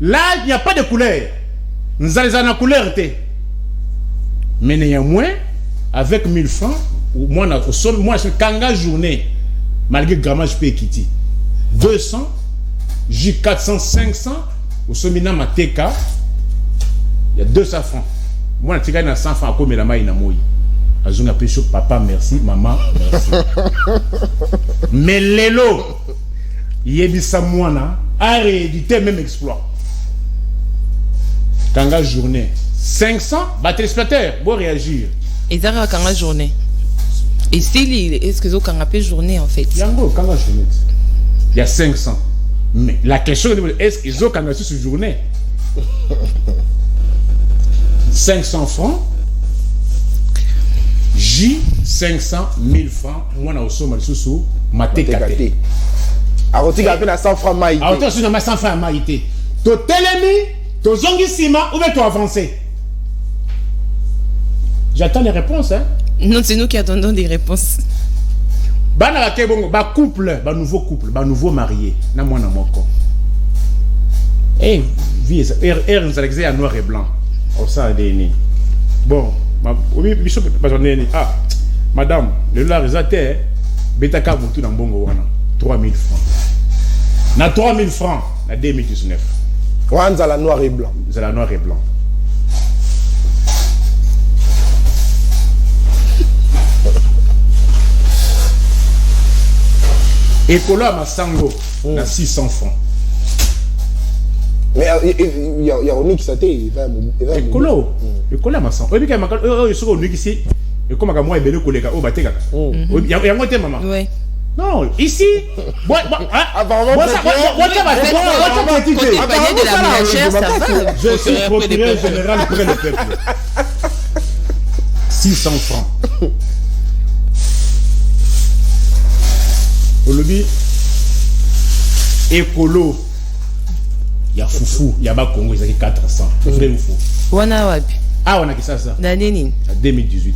Speaker 4: là il n'y a pas de couleur nous allons en couleur mais néanmoins avec 1000 francs moi je kanga journée malgré grammage pe kiti 200 J 400 500 au somina mateka il y a 200 francs moi je na 100 francs comme la main na moi azunga pe chaud papa merci maman merci mais lelo yebisa mwana a réédité même exploit kanga journée 500 bah téléspectateurs bon réagir
Speaker 1: et ça kanga journée et si est-ce que zo kanga pe journée en fait
Speaker 4: yango kanga journée il y a 500 mais la question est-ce qu'ils ont kanga sur journée 500 francs J 500 1000 francs moi na osoma sous matekate
Speaker 3: arotika pe na 100 francs maïté
Speaker 4: arotika sur na 100 francs maïté to telemi to zongi sima ou bien to avancer. J'attends les réponses hein.
Speaker 1: Non, c'est nous qui attendons des réponses.
Speaker 4: Bana la kebongo ba couple, ba nouveau marié na mwana moko. Eh, vie nous allons à noir et blanc. Oh ça deni. Bon, oui, biso pas neni. Ah, madame, le la résaté betaka butu na mbongo wana 3000 francs. Na 3000 francs na 2019.
Speaker 3: Wanza la noir et blanc.
Speaker 4: C'est la noir et blanc. Écolo à Massango, na 600 francs.
Speaker 3: Mais il y a Onyx ça t'est
Speaker 4: Écolo à Massango. Oui, mais il y a Onyx ici. Et comme à moi, il y a collègues au Batéga. Il y a un côté, maman.
Speaker 1: Oui.
Speaker 4: Non, ici. Je suis procureur général près le peuple. 600 francs. Au lobby, écolo, il y a Foufou, il y a Bakongo, il y a 400. Vrai ou faux?
Speaker 1: Wana wapi?
Speaker 4: Ah, on a qui ça?
Speaker 1: L'année
Speaker 4: 2018.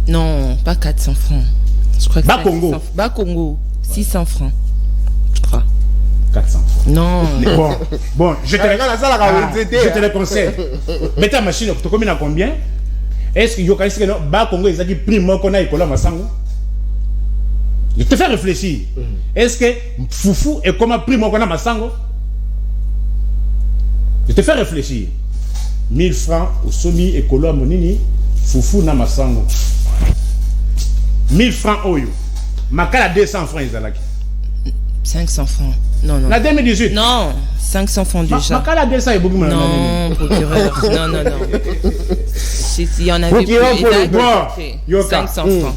Speaker 1: Non, pas 400 francs. Je crois que
Speaker 4: Bakongo.
Speaker 1: Bakongo, 600 francs. Je crois.
Speaker 4: 400 francs.
Speaker 1: Non.
Speaker 4: Bon, je te le conseille. Mets ta machine, tu combien à combien? Est-ce qu'il y a que Bakongo, il y a qui prime qu'on a écolo à Massango? Je te fais réfléchir. Est-ce que Foufou est comme un primo qu'on a Massango? Je te fais réfléchir. 1000 francs au Somi et Kolo Monini, Foufou na Massango. 1000 francs Oyo. Makala 200 francs Izalaki.
Speaker 1: 500 francs. Non.
Speaker 4: La 2018.
Speaker 1: Non, 500 francs déjà.
Speaker 4: Makala 200 et beaucoup moins.
Speaker 1: Non, procureur. Non. Il y en avait plus.
Speaker 4: Bon,
Speaker 1: 500 francs.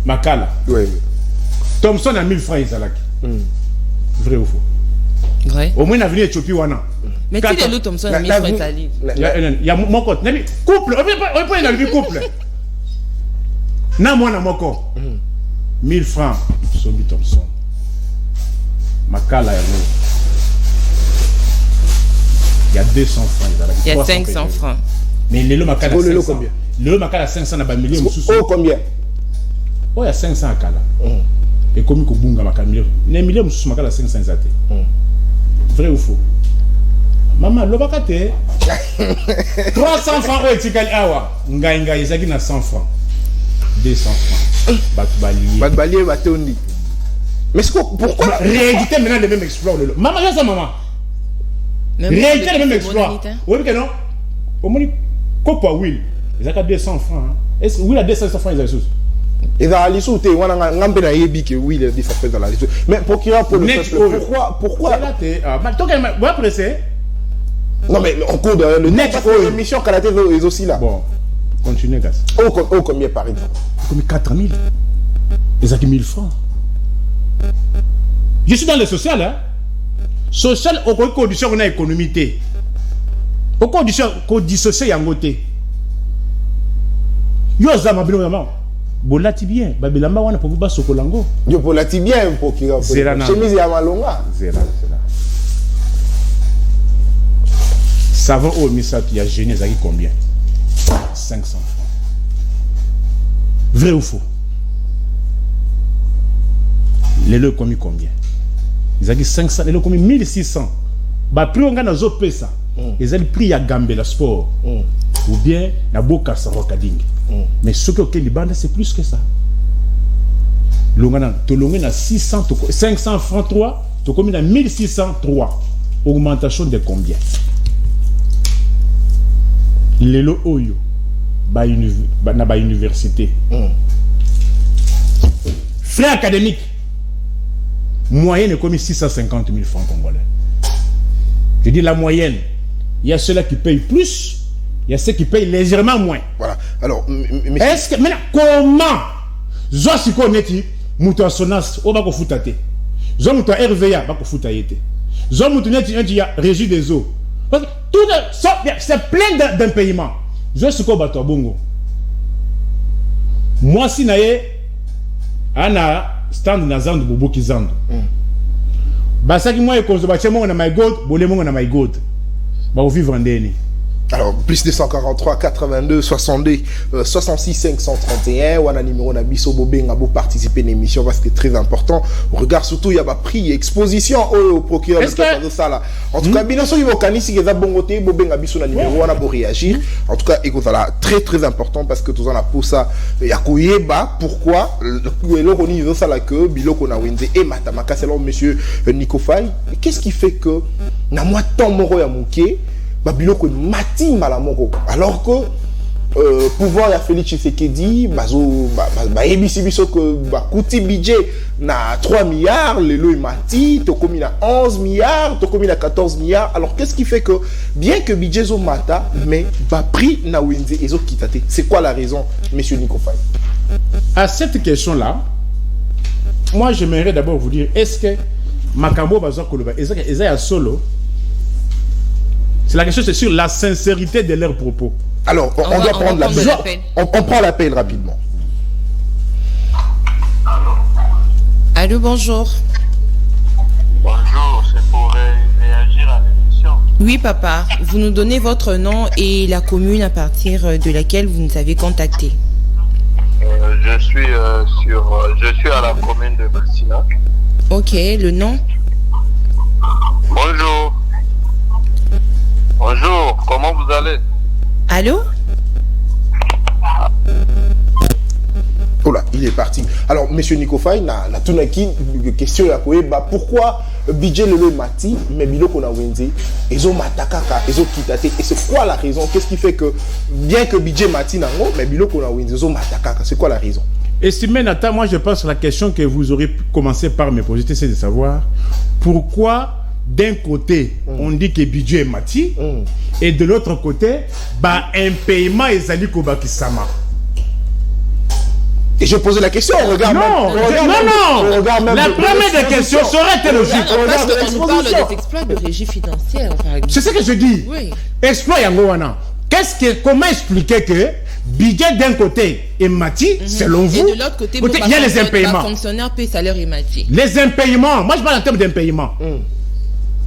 Speaker 4: Makala.
Speaker 3: Oui.
Speaker 4: Thompson a 1000 francs Izalaki. Vrai ou faux?
Speaker 1: Vrai.
Speaker 4: Au moins, il a venu Éthiopie.
Speaker 1: Mais tu es l'autre Thompson a 1000 francs Italie.
Speaker 4: Il y a mon compte. Couple. On peut y aller couple. Na moi na moko. 1000 francs. Sobi Thompson. Makala il y a 200 francs Izalaki.
Speaker 1: Il y a 500 francs.
Speaker 4: Mais le Makala 500.
Speaker 3: Combien?
Speaker 4: Le Makala 500 na ba million.
Speaker 3: Oh combien?
Speaker 4: Oh, il y a 500 à Kala. Et comme il y a 1 million. Il y a 1 million, je suis 500 zate. Vrai ou faux? Maman, le bakate. 300 francs, et tu as awa. Nga, il y a 100 francs. 200 francs.
Speaker 3: Batbalier, Batondi. Mais pourquoi?
Speaker 4: Rééditer maintenant les mêmes exploits. Maman, regarde ça, maman. Rééditer les mêmes exploits. Oui, mais non. Au moins, Copa Will. Il y a 200 francs. Est-ce que Will a 200 francs, il y a des choses?
Speaker 3: Et dans la liste où tu es, on a un yebi que oui, il dit ça fait dans la liste. Mais procureur pour le peuple, pourquoi? Non mais en cours de l'émission Kalaté est aussi là.
Speaker 4: Bon, continuez gars.
Speaker 3: Oh combien par exemple?
Speaker 4: Combien 4000? Et ça qui 1000 francs. Je suis dans le social hein. Social au condition on a économité. Au condition qu'on dissocie yangote. Yo zama bino maman. Bolati bien, Babilamba wana pour vous bas sokolango.
Speaker 3: Yo bolati bien procureur. Chemise ya malonga.
Speaker 4: Zera. savon au Misato, il y a gêné, ça combien? 500 francs. Vrai ou faux? Les lots commis combien? Ils ont dit 500, les lots commis 1600. Bah, plus on gagne dans autres ça. Ils ont pris à Gambela Sport. Ou bien, na Boka Sarokading. Mais ce que le bande, c'est plus que ça. L'on a 600, 500 francs 3, tu as commis à 1603. Augmentation de combien? Les lots Oyo, na université. Frais académiques, moyenne est commis 650 000 francs congolais. Je dis la moyenne. Il y a ceux-là qui payent plus, il y a ceux qui payent légèrement moins.
Speaker 3: Voilà. Alors,
Speaker 4: est-ce que maintenant, comment Zosiko neti, mouton sonas, au bako foutate. Zon mouton RVA, bako foutaillete. Zon mouton neti, il y a régie des eaux. Parce que tout c'est plein d'impayements. Zosiko bato bongo. Moi, si naye, ana stand na zandu bobo ki zandu. Basaki moi et konzo bache mongo na my god, bole mongo na my god. Ba au vivre ndeni.
Speaker 3: Alors, plus 243, 82, 62, 66, 531, ou un numéro Nabiso Bobé, a beau participer à l'émission parce que c'est très important. On regarde surtout, il y a pas prix, exposition au procureur de ça là. En tout cas, bien sûr, il va canner si il y a bon côté, Bobé Nabiso na numéro, on a beau réagir. En tout cas, écoute, là, très très important parce que tout ça, on a pour ça, il y a Kouyeba, pourquoi, le Roni de ça là que, Biloko na Wenze et Matamaka, c'est là, monsieur Nico Faye. Qu'est-ce qui fait que, na moi, tant moro ya mouké, Babiloko mati malamoko alors que pouvoir ya Félix Tshisekedi bazo ebisi biso que bakuti budget na 3 milliards les lois mati to komi na 11 milliards to komi na 14 milliards alors qu'est-ce qui fait que bien que budget zo mata mais ba prix na wenze ezo kitate c'est quoi la raison monsieur Nico Faye?
Speaker 4: À cette question là moi j'aimerais d'abord vous dire est-ce que makambo bazo koloba eza ya solo? C'est la question, c'est sur la sincérité de leurs propos.
Speaker 3: Alors, on doit prendre l'appel. On prend l'appel rapidement.
Speaker 1: Allô, bonjour.
Speaker 5: Bonjour, c'est pour réagir à l'émission.
Speaker 1: Oui, papa. Vous nous donnez votre nom et la commune à partir de laquelle vous nous avez contacté.
Speaker 5: Je suis à la commune de Bassina.
Speaker 1: Ok, le nom?
Speaker 5: Bonjour. Bonjour, comment vous allez?
Speaker 1: Allô?
Speaker 3: Oh là, il est parti. Alors, monsieur Nico Faye, na tunaki question ya koe, pourquoi budget le mati, mais biloko na wenze, ezo matakaka, ezo kitate, et c'est quoi la raison? Qu'est-ce qui fait que, bien que budget mati nango, mais biloko na wenze, ezo matakaka, c'est quoi la raison?
Speaker 4: Estimé Nata, moi je pense que la question que vous aurez commencé par me poser, c'est de savoir pourquoi d'un côté, on dit que le budget est mati, et de l'autre côté, un paiement est allé Kobakisama.
Speaker 3: Et je posais la question, on regarde.
Speaker 4: Non, la première des questions serait été logique.
Speaker 1: Parce qu'on parle des exploits de régie financière, par exemple.
Speaker 4: C'est ce que je dis.
Speaker 1: Oui.
Speaker 4: Exploit Yangowana. Comment expliquer que budget d'un côté est mati, selon vous,
Speaker 1: et de l'autre côté,
Speaker 4: il y a les impayements.
Speaker 1: Fonctionnaire paye salaire est mati.
Speaker 4: Les impayements, moi je parle en termes d'impayements.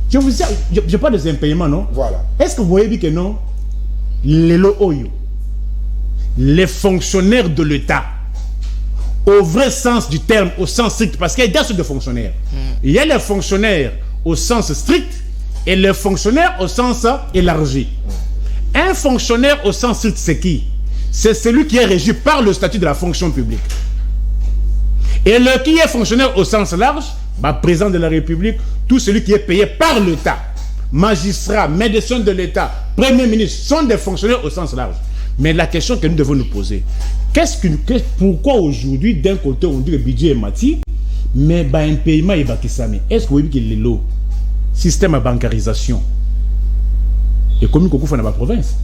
Speaker 4: Je parle des impayements, non?
Speaker 3: Voilà.
Speaker 4: Est-ce que vous voyez que non? Les Oyo, les fonctionnaires de l'État, au vrai sens du terme, au sens strict, parce qu'il y a deux sortes de fonctionnaires. Il y a les fonctionnaires au sens strict et les fonctionnaires au sens élargi. Un fonctionnaire au sens strict, c'est qui? C'est celui qui est régi par le statut de la fonction publique. Et le qui est fonctionnaire au sens large, président de la République, tout celui qui est payé par l'État, magistrat, médecin de l'État, premier ministre, sont des fonctionnaires au sens large. Mais la question que nous devons nous poser, pourquoi aujourd'hui, d'un côté, on dit que le budget est mati, mais un paiement est bakisami? Est-ce que vous voyez qu'il est là? Système à bancarisation. Et comme nous avons dans la province.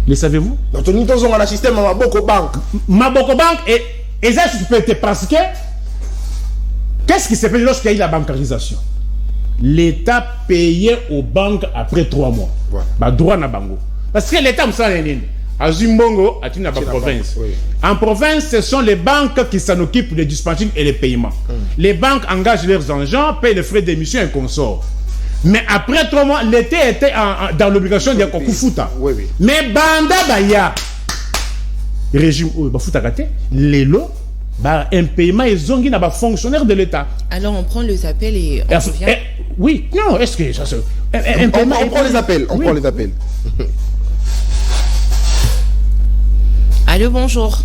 Speaker 4: Le savez-vous?
Speaker 3: Donc, nous avons un système à Maboko Bank.
Speaker 4: Maboko Bank et ça, c'est peut-être parce que qu'est-ce qui s'est fait lorsqu'il y a eu la bancarisation? L'État payait aux banques après 3 mois. Voilà. Droit na bango. Parce que l'État, vous savez, à Zimbongo, à la province. Oui. En province, ce sont les banques qui s'en occupent des dispatching et les paiements. Les banques engagent leurs agents, payent les frais d'émission et consorts. Mais après 3 mois, l'État était dans l'obligation de Kokufuta.
Speaker 3: Oui, oui.
Speaker 4: Mais Banda Baya, régime Bafuta Kate, les lots, un paiement ils ont un fonctionnaire de l'État.
Speaker 1: Alors on prend les appels et on revient.
Speaker 4: Oui, non, est-ce que ça se.
Speaker 3: On prend les appels, on prend les appels.
Speaker 1: Allô, bonjour.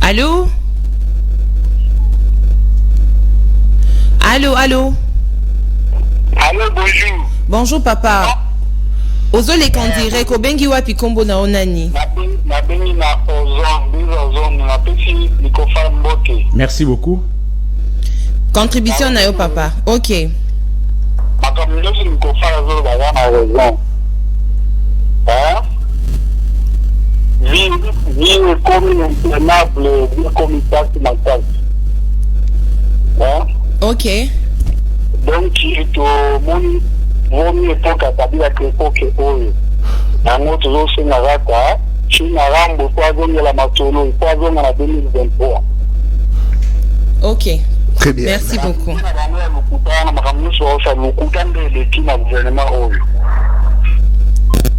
Speaker 1: Allô? Allô, allô?
Speaker 5: Allô, bonjour.
Speaker 1: Bonjour, papa. Ozo les kandire ko bengi wapi kombo na onani.
Speaker 5: Na bengi na ozon na pesi Nikofa Mbote.
Speaker 4: Merci beaucoup.
Speaker 1: Contribution na yo, papa. OK.
Speaker 5: Makamyo si Nikofa zo ba na ozon. Vie comme imprenable, vie comme taxe mentale.
Speaker 1: OK.
Speaker 5: Donc, mon époque a tabi la époque oyo. Na moto zo se na rata, china rambo poison la matolo, poison na 2023.
Speaker 1: OK.
Speaker 3: Très bien.
Speaker 1: Merci beaucoup.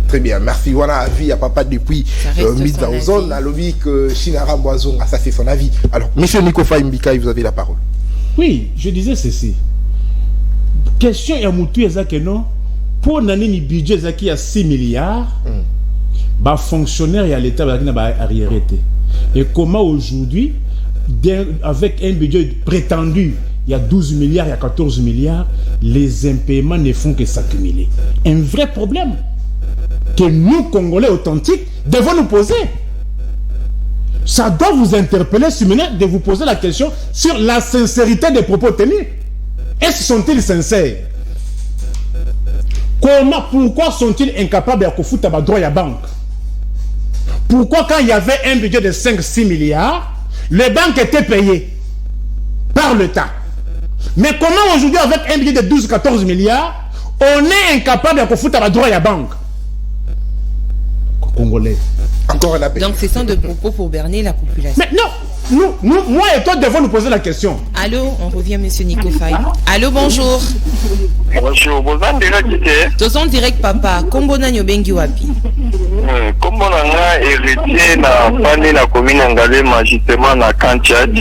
Speaker 3: Très bien, merci. Voilà, avis à papa depuis mise en zone. À l'objet que Chinara Boison, ça c'est son avis. Alors, monsieur Nikofa Mbika, vous avez la parole.
Speaker 4: Oui, je disais ceci. Question ya mutu ezake non pour nani budget ezaki à 6 milliards. Ba fonctionnaire ya l'état ba na arriérité. Et comment aujourd'hui avec un budget prétendu, il y a 12 milliards, il y a 14 milliards, les impaiements ne font que s'accumuler. Un vrai problème que nous, Congolais authentiques, devons nous poser. Ça doit vous interpeller, de vous poser la question sur la sincérité des propos tenus. Est-ce sont-ils sincères? Pourquoi sont-ils incapables de foutre à droit à banque? Pourquoi quand il y avait un budget de 5-6 milliards, les banques étaient payées par l'État? Mais comment aujourd'hui, avec un budget de 12-14 milliards, on est incapable de foutre à droit à banque? Congolais.
Speaker 3: Encore un appel.
Speaker 1: Donc, ce sont de propos pour berner la population.
Speaker 4: Mais non, moi et toi devons nous poser la question.
Speaker 1: Allô, on revient, monsieur Nikofa. Allô, bonjour.
Speaker 5: Bonjour, vous êtes direct?
Speaker 1: Tous en direct, papa. Kombo na nyobengi wapi?
Speaker 5: Kombo na nga héritier na fani na commune Ngalema, justement na Kantiad.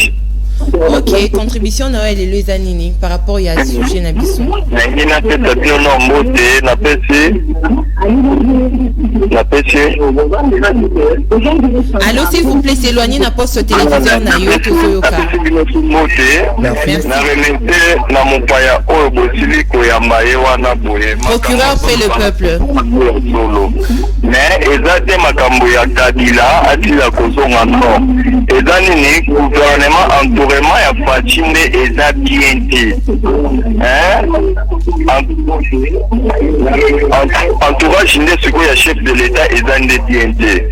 Speaker 1: OK, contribution na elle les anini par rapport à sujet na biso.
Speaker 5: Na teta bino na mbote na pesi.
Speaker 1: Allô, s'il vous plaît, s'éloignez na poste téléviseur na yo tozoyoka.
Speaker 5: Merci. Na remercier na mopaya oyo bosili koyamba ye wana boye.
Speaker 1: Procureur fait le peuple.
Speaker 5: Mais eza te makambo ya Kabila atila kozonga non. Eza nini gouvernement entourement ya Fatinde eza bien te. Entourage nde siko ya chef de l'État eza nde bien te.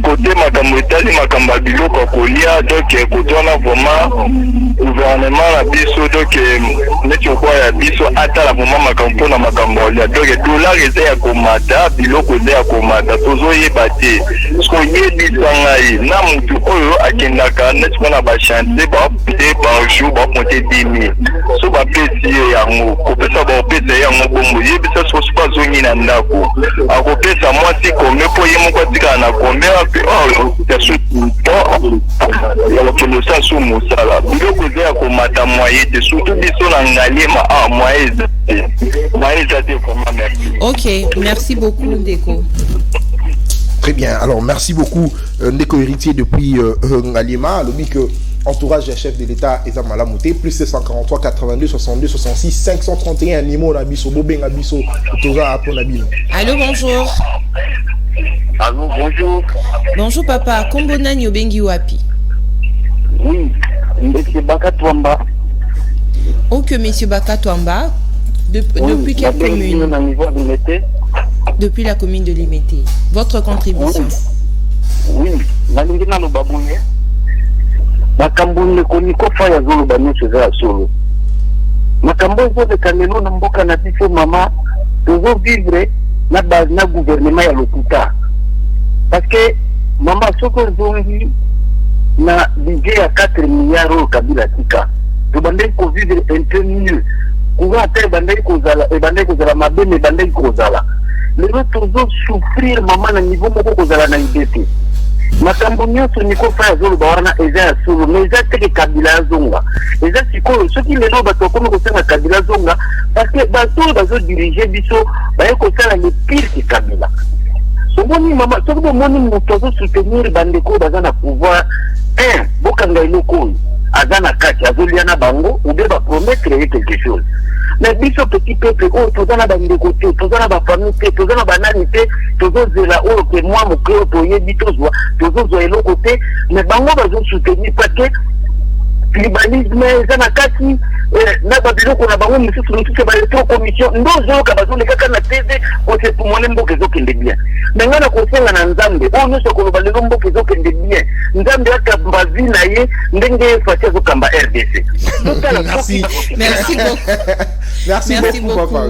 Speaker 5: Côté makambo etali makambo biloko kolia donc côté wana vraiment gouvernement na biso donc neti kwa ya biso atala vraiment makambo na makambo ya donc dollar eza ya komata biloko eza ya komata tozoyeba te sko yebisa ngai na mutu oyo akendaka neti na ba chantier ba pe par jour ba monter 10 000 so ba pesi yango kopesa ba pesa yango bombo yebisa so pas zongi na ndako akopesa mwasi kombe po ye moko tika na kombe ape perso ya kelo sa so musala biloko eza ya komata moye te surtout biso na Ngalema moye te vraiment merci.
Speaker 1: OK, merci beaucoup Ndeko.
Speaker 3: Très bien, alors merci beaucoup Ndeko héritier depuis Ngalema, le que entourage du chef de l'État Eza Malamouté, plus 743 82 62 66 531 Nimo Nabiso, Bobeng Abiso, Toza Apo Nabino.
Speaker 1: Allô, bonjour.
Speaker 5: Allô, bonjour.
Speaker 1: Bonjour papa, Kombo na nyobengi wapi?
Speaker 5: Oui, monsieur Bakatwamba.
Speaker 1: OK, monsieur Bakatwamba. Depuis quelle commune? Depuis la commune de Limete. Votre contribution?
Speaker 5: Oui, nalingi na lobabunye. Makambunye konikofa ya zolo banyo za solo. Makambo zo de kanelo na mboka na biso mama, tozo vivre na base na gouvernement ya lokuta. Parce que mama soko zongi na budget ya 4 milliards au Kabila tika. tobandaki kovivre un peu mieux courant ata ebandaki kozala mabe me ebandaki kozala lelo tozosouffrir mama na niveau moko kozala na idée te makambo nyonso Nikofa azoloba wana eza ya solo mais eza teke Kabila azonga eza sikoyo soki lelo bato bakomi kosenga Kabila azonga parce que bato oyo bazodirige biso baye kosala le pire ke Kabila omoni mama soki bomoni moto azosoutenir bandeko baza na pouvoir bokanga eloko oyo aza na kati azolia na bango ou bien bapromettre ye quelque chose mais biso petit peuple oyo toza na bandeko te toza na bafamille te toza na banani te tozozela oyo ke mwa moke oyo toyebi tozozwa eloko te mais bango bazosoutenir parce que tribalisme eza na kati na babiloko na bango mosusu baelectro commission ndo ozoyoka bazolekaka na tv kote tumone mboka ezokende bien me nga na kosenga na nzambe oyo nyonso koloba lelo mboka ezokende bien nzambe akamba vi na ye ndenge fasi azokamba RDC.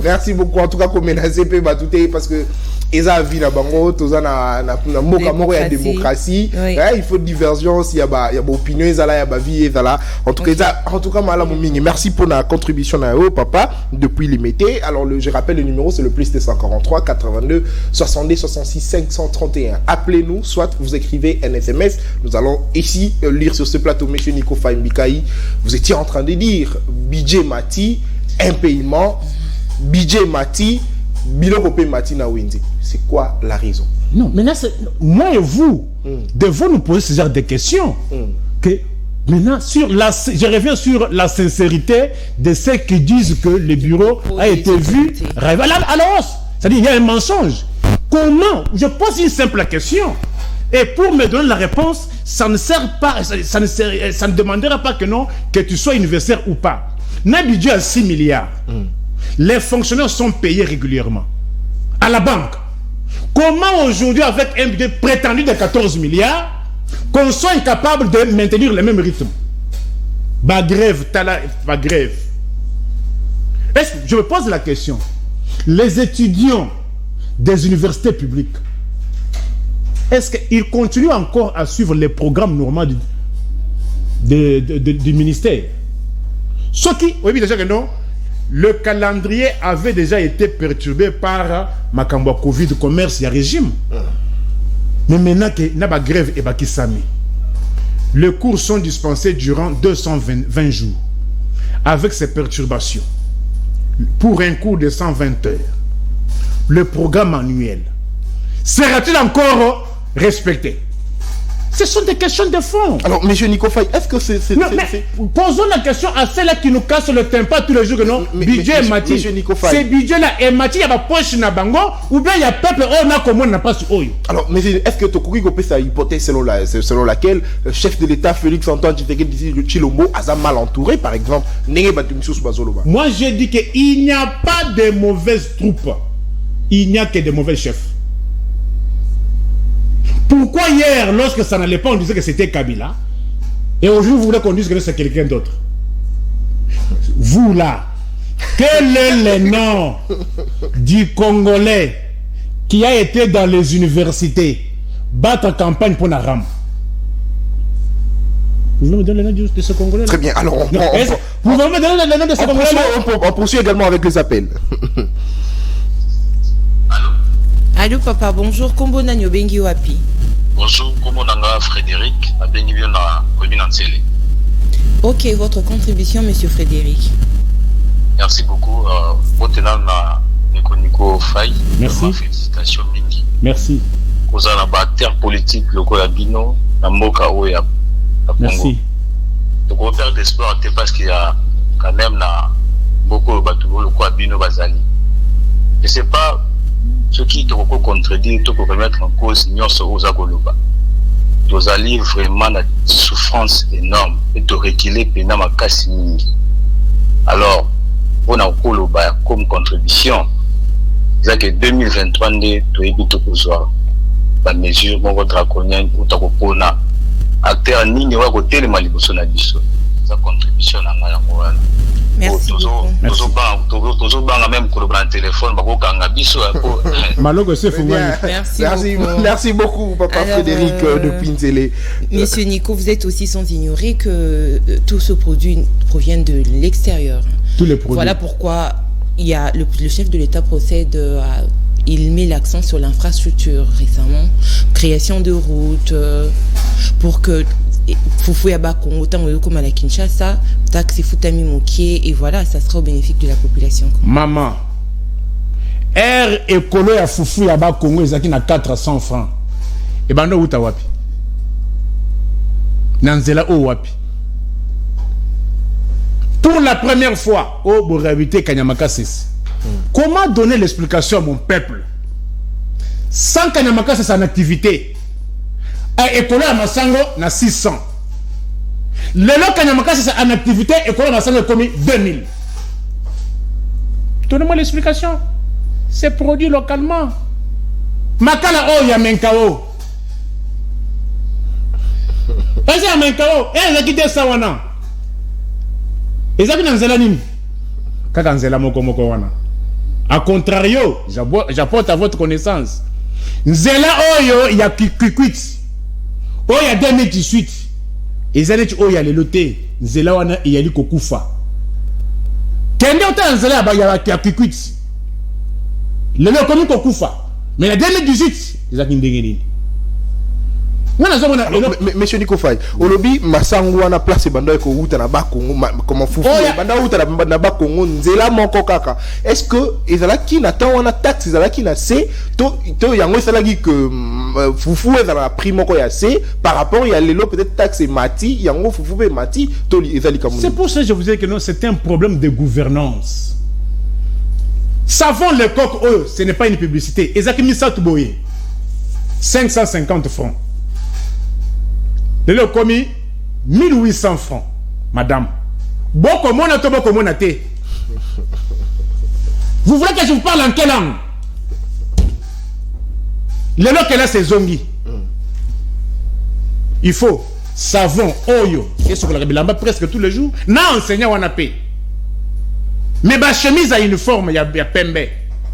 Speaker 3: Merci beaucoup en tout cas comme menacé pe batouté parce que eza vie na bango toza na mboka moko ya démocratie il faut divergence il y a opinion ezala ya ba vie ezala en tout cas malamu mingi. Merci pour la contribution na yo papa depuis Limité. Alors je rappelle le numéro, c'est le plus 243 82 62 66 531. Appelez-nous, soit vous écrivez un SMS. Nous allons ici lire sur ce plateau monsieur Nikofa Mbikaï. Vous étiez en train de dire Bidje Mati, impayement, Bidje Mati, Biloko Mati na Wendy. C'est quoi la raison?
Speaker 4: Non, maintenant, moi et vous devons nous poser ce genre de questions. Que maintenant, je reviens sur la sincérité de ceux qui disent que le bureau a été vu à la hausse. C'est-à-dire qu'il y a un mensonge. Comment? Je pose une simple question. Et pour me donner la réponse, ça ne sert pas, ça ne demandera pas que non, que tu sois universitaire ou pas. Nabidjo a 6 milliards. Les fonctionnaires sont payés régulièrement. À la banque. Comment aujourd'hui, avec un budget prétendu de 14 milliards, qu'on soit incapable de maintenir le même rythme? Bah grève, bah grève. Je me pose la question. Les étudiants des universités publiques, est-ce qu'ils continuent encore à suivre les programmes normaux du ministère? Ce qui, oui, déjà que non, le calendrier avait déjà été perturbé par Makamba Covid, commerce et régime. Mais maintenant que n'a grève et bakisami, les cours sont dispensés durant 220 jours, avec ces perturbations, pour un cours de 120 heures. Le programme annuel sera-t-il encore respecté? Ce sont des questions de fond.
Speaker 3: Alors, M. Nikofa, est-ce que c'est...
Speaker 4: Posons la question à ceux-là qui nous cassent le tympan tous les jours que non, budget et Mati. C'est budget-là et Mati, il y a pas poche na bango, ou bien il y a peuple, on a comme on n'a pas sur eux.
Speaker 3: Alors, mais est-ce que tu as compris cette hypothèse selon laquelle le chef de l'État, Félix Antoine Tshilombo, a mal entouré, par exemple,
Speaker 4: moi, j'ai dit qu'il n'y a pas de mauvaises troupes. Il n'y a que de mauvais chefs. Pourquoi hier, lorsque ça n'allait pas, on disait que c'était Kabila, et aujourd'hui vous voulez qu'on dise que c'est quelqu'un d'autre? Vous là, quel est le nom du Congolais qui a été dans les universités battre campagne pour Naram? Vous voulez me donner le nom de ce Congolais?
Speaker 3: Très bien, alors
Speaker 4: vous voulez me donner le nom de ce Congolais?
Speaker 3: On poursuit également avec les appels.
Speaker 1: Allô papa, bonjour, Kombo Nanyo Bengi Wapi.
Speaker 6: Bonjour, Kombo Nanga Frédéric, à Bengi na commune Ansele.
Speaker 1: Ok, votre contribution, monsieur Frédéric.
Speaker 6: Merci beaucoup. Maintenant, na Niko Faye.
Speaker 4: Merci.
Speaker 6: Félicitations mingi.
Speaker 4: Merci.
Speaker 6: Vous avez un acteur politique, le Koyabino, na Moka Oya.
Speaker 4: Merci.
Speaker 6: Donc on perd d'espoir, parce qu'il y a quand même beaucoup de bateaux, le Koyabino Bazali. Je ne sais pas. Ce qui te contredire, te remettre en cause, nous sommes allés vraiment à souffrance énorme et te reculer pendant ma casse. Alors, on a comme contribution, c'est que 2023, tu es plutôt la mesure draconienne ou ta copona. Acteur ni ne va côté le maliboso na biso. Sa contribution à ma.
Speaker 1: Merci beaucoup.
Speaker 6: Même téléphone,
Speaker 3: merci beaucoup, Papa Frédéric de Pinzélé.
Speaker 1: Monsieur Nico, vous êtes aussi sans ignorer que tous ces produits proviennent de l'extérieur.
Speaker 2: Tous les produits.
Speaker 1: Voilà pourquoi il y a le chef de l'État procède à... Il met l'accent sur l'infrastructure récemment, création de routes pour que Foufou Yabakon, autant comme à la Kinshasa, taxi Futami Mokié, et voilà, ça sera au bénéfice de la population.
Speaker 4: Maman, air écolo à Foufou Yabakon, ils ont 400 francs. Et ben, où t'as wapi? Nanzela ou wapi? Pour la première fois, au Boravité Kanyamaka 6. Comment donner l'explication à mon peuple sans Kanyamaka c'est en activité? À École à Massango, na 600. Le lot Kanyamaka c'est en activité, École à Massango commis 2000. Donnez-moi l'explication. C'est produit localement. Makala oh ya menkao. Est-ce ya menkao? Eh, j'ai quitté ça wana. Et ça vient nzela nini? Kaka nzela moko wana. A contrario, j'apporte à votre connaissance. Nzela oyo ya kikwit. Oyo ya 2018. Ezaleti oyo ya lelote. Nzela wana yali kokufa. Kende ota nzela ya kikwit. Lelo komi kokufa. Mais la 2018, ezaki ndenge nini?
Speaker 3: Monsieur Nico Faye, Olobi Massango wana place bando ko uta na ba Congo comment Foufou banda uta na ba Congo nzela moko kaka. Est-ce que ezala ki na temps wana taxe ezala ki na C to yango ezala ki que Foufou ezala prix moko ya C par rapport ya lelo peut-être taxe mati yango Foufou be mati to ezali comme.
Speaker 4: C'est pour ça que je vous dis que non, c'est un problème de gouvernance. Savons le coq ce n'est pas une publicité. Ezaki Misa Touboye 550 francs. Le lot commis 1800 francs, madame. Beaucoup mon ato, beaucoup mon até. Vous voulez que je vous parle en quelle langue? Le lot qu'elle a c'est zongi. Il faut savon, oyo, et sur la bilamba presque tous les jours. Na enseignant on a payé. Mais ma chemise a une forme, il y a pembe.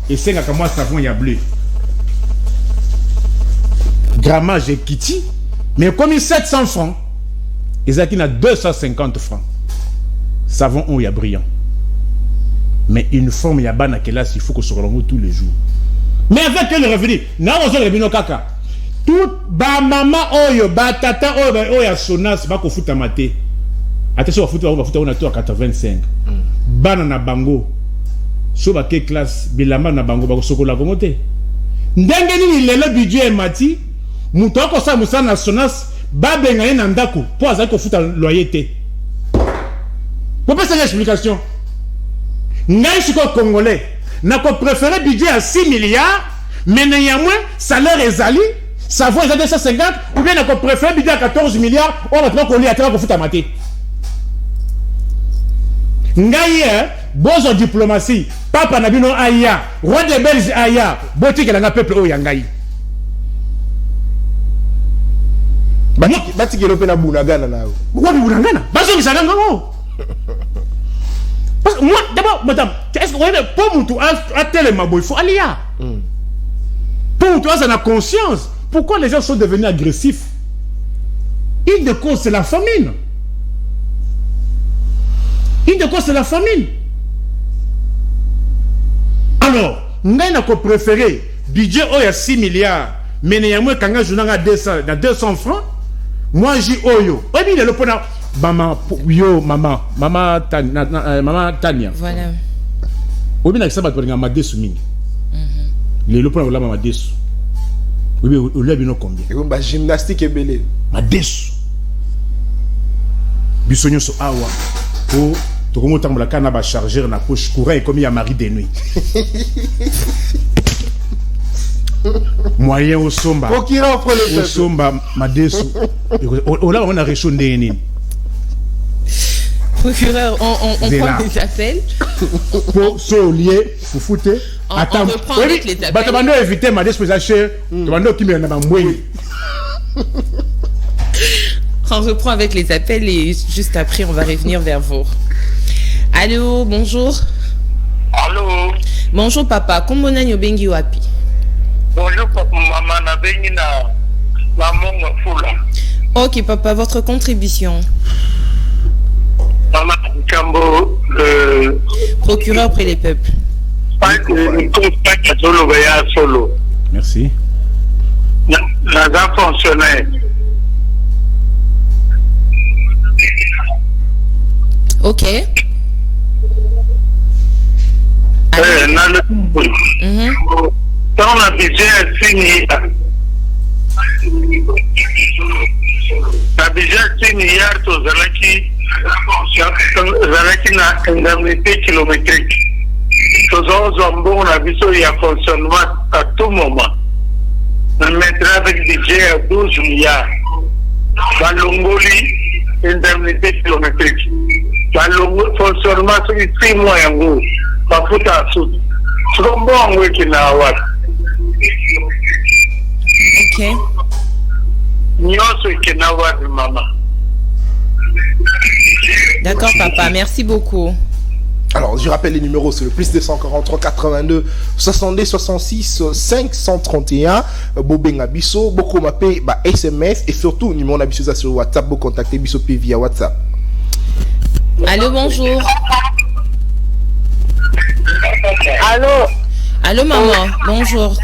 Speaker 4: Et c'est comme moi savon, il y a bleu. Grammage et kitty. Mais comme il 700 francs, ils ont 250 francs. Savon, il y a brillant. Mais une forme, il y a ban à quelle il faut qu'on se relance tous les jours. Mais avec quel revenu? Non, on se revenu kaka. Tout ba maman oyo, ba tata oyo ya sonas, ba ko futa maté. Attention, on a tout à 85. Ban na bango. So ba ke classe, bilamba na bango, ba ko sokola komote. Ndenge ni le budget mati. Moutoko sa moussa na sonas babe ngaye na ndako po azali ko futa loyauté. Pourquoi cette explication? Ngai siko congolais na ko préférer budget à 6 milliards mais néanmoins salaire ezali ça vaut 250 ou bien na ko préférer budget à 14 milliards on va ko li atela ko futa maté. Ngai bozo diplomatie papa na bino aya roi de Belge aya botiki na peuple o ya ngai.
Speaker 3: Bati kilo pena bunagana na.
Speaker 4: Wapi bunagana? Baso kisaganga ngo. Parce que moi d'abord madame, est-ce que vous avez pour mutu a tellement boy faut aller là. Pour mutu a la conscience. Pourquoi les gens sont devenus agressifs? Une de cause c'est la famine. Une de cause c'est la famine. Alors, ngai na ko préférer budget oya 6 milliards, mais néanmoins quand je n'ai 200 francs. Moi j'ai oyo. Oui, mais le pona maman yo maman Tania.
Speaker 1: Voilà.
Speaker 4: Oui, mais ça va te prendre ma desu mingi. Le pona la maman desu. Oui, mais au lève combien?
Speaker 3: Et on gymnastique et belé.
Speaker 4: Ma desu. Bisonyo so awa. Oh, to komo tambola kana ba chargeur na poche courant comme il y a mari de nuit. Moyen au somba. Au somba, madesu. Là, on a réchondé nini.
Speaker 1: Procureur, on prend des appels.
Speaker 4: Pour solier, faut foutre.
Speaker 1: Attends, on reprend avec les appels.
Speaker 4: Tu vas éviter madesu pour acheter. Tu vas qui me n'a
Speaker 1: On reprend avec les appels et juste après, on va revenir vers vous. Allô, bonjour.
Speaker 5: Allô.
Speaker 1: Bonjour papa, comment nani obengi wapi?
Speaker 5: Bonjour papa, maman na bengi na mongo fula.
Speaker 1: Ok papa, votre contribution.
Speaker 5: Maman Kambo,
Speaker 1: procureur près des peuples.
Speaker 5: Solo.
Speaker 2: Merci.
Speaker 5: L'agent fonctionnaire.
Speaker 1: Ok.
Speaker 5: Dans la budget fini. La budget fini hier to Zalaki na indemnité kilométrique. Nous la vision il y a fonctionnement à tout moment. On mettra avec budget à 12 milliards. Dans l'Ongoli, indemnité kilométrique. Dans le fonctionnement sur 6 mois en gros. Pas foutre à sous. C'est un bon week qui n'a pas.
Speaker 1: Ok.
Speaker 5: Nyonso qui n'a pas de maman.
Speaker 1: D'accord papa, merci beaucoup.
Speaker 3: Alors, je rappelle les numéros, c'est le plus 243 82 62 66 531. Bobenga Bisso, Boko Mapé, SMS et surtout, numéro Bisso sur WhatsApp, vous contactez Bisso via WhatsApp.
Speaker 1: Allô, bonjour.
Speaker 7: Allô.
Speaker 1: Allô, maman, bonjour.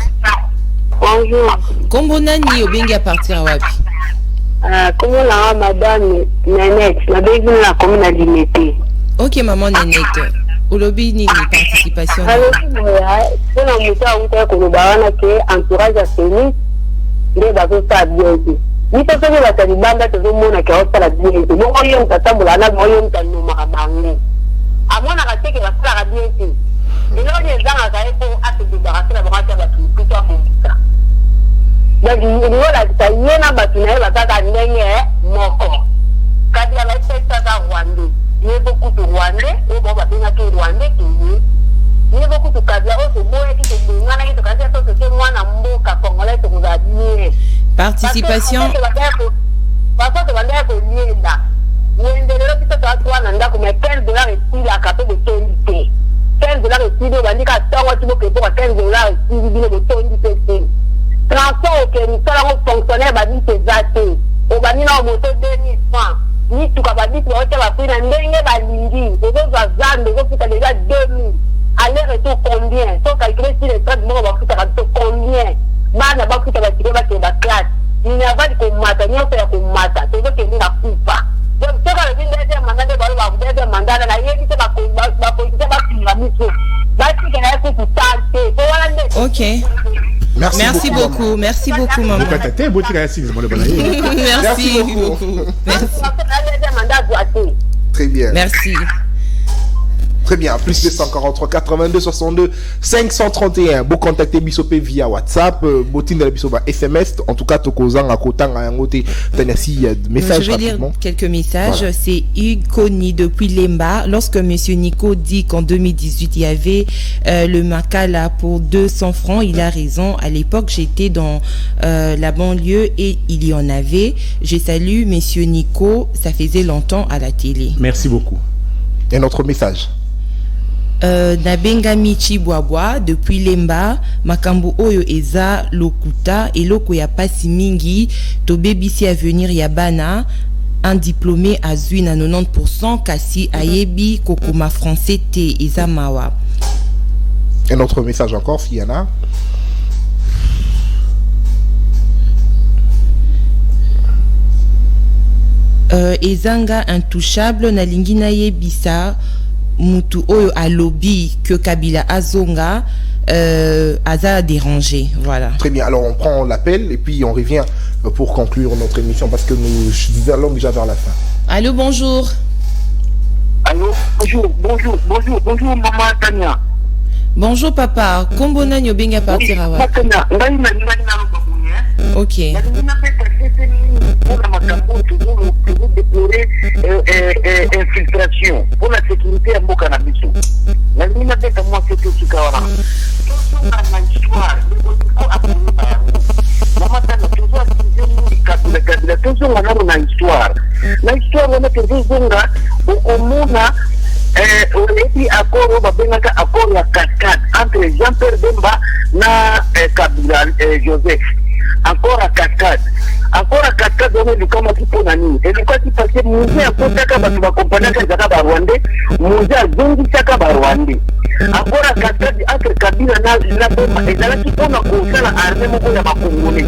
Speaker 7: Bonjour.
Speaker 1: Comment nani obengi à partir à wapi?
Speaker 7: Comment la madame Nanette, la bengi na commune Limete.
Speaker 1: Ok, maman Nanette. Olobi ni participation.
Speaker 7: Alors, c'est la muta où t'es qu'on a que entourage à Fénix, les bateaux ça bien. Ni pas que la Talibanda te demande à qu'il la bien. Bon, on y a un tatabula, on y a un tanuma à manger. À mon avis, que la star a bien été. Et là, les gens pour se débarrasser la branche à la plutôt à ça. Donc, il y a la taillée à bâtiment, la tata n'est mort. Quand il y a la tête à Rwanda. Il y a beaucoup de Rwandais, et bon, bah, il y a des Rwandais qui il y a beaucoup de Kabila, c'est bon, et qui se donnent, et qui se donnent, moi, dans mon cas, congolais, qui vous a dit.
Speaker 1: Participation.
Speaker 7: Parce que tu vas dire que l'île là, il y a une de l'autre qui se trouve à Nanda, comme $15 et à capé de tonalité. $15 et on va dire qu'à temps, tu veux que pour $15 et de tonalité. Transport au Kenya, ça, on fonctionnaire, va dire que c'est athée. On va dire, non, moto 2000 francs. Ni tu vas dire que tu vas faire un ndenge balingi, les autres azan, les autres tu as déjà 2000. Aller-retour combien? Sans calculer si les traitements vont foutre combien? Mana va foutre la tirée va la classe. Il n'y a pas de comata, ni on fait la comata. C'est vrai qu'il n'y a pas. Donc, ce que le deuxième mandat de Barou va vous dire mandat, la yéli c'est ma politique, ma mission.
Speaker 1: Ok. Merci beaucoup. Merci beaucoup, maman.
Speaker 3: Merci beaucoup. Très bien.
Speaker 1: Merci.
Speaker 3: Très bien, plus 243 82 62 531. Vous contactez Bissopé via WhatsApp, Botin de la Bissopé SMS. En tout cas, Tokozang à Kotang à Yangote. Merci message.
Speaker 1: Je vais lire quelques messages. Voilà. C'est Hugues Koni depuis Lemba. Lorsque Monsieur Nico dit qu'en 2018 il y avait le Makala pour 200 francs, il a raison. À l'époque, j'étais dans la banlieue et il y en avait. Je salue Monsieur Nico. Ça faisait longtemps à la télé.
Speaker 2: Merci beaucoup.
Speaker 3: Et notre message.
Speaker 1: Nabengami Chibwabwa depuis Lemba makambo oyo eza lokuta eloko ya pasi mingi to bebisi à venir yabana un diplômé azui na 90% kasi ayebi kokoma français te eza mawa.
Speaker 3: Et notre message encore Fiana.
Speaker 1: Ezanga intouchable na lingi na yebisa mutu oyo alobi que Kabila azonga aza dérangé. Voilà.
Speaker 3: Très bien. Alors on prend l'appel et puis on revient pour conclure notre émission parce que nous allons déjà vers la fin.
Speaker 1: Allô, bonjour.
Speaker 5: Allô, bonjour maman Tania.
Speaker 1: Bonjour papa. Kombo na nyobenga partir awa. Ok.
Speaker 5: Pour la Macambo, toujours déplorer infiltration pour la sécurité à Bokanabiso. La ligne avec moi, c'est tout ce qu'il y a. Toujours dans l'histoire, toujours dans l'histoire. L'histoire, on a toujours au monde,
Speaker 7: Pierre Bemba na Kabila Joseph. Encore à cascade, on est du Kama qui pour nani. Et le cas qui passait, Moussa a posé à ma compagnie qui est à Rwanda, Moussa a zongi Saka Rwanda. Encore à cascade, entre Kabila na Bemba, et là qui pour na Kosala armée moko ya Bakongolais.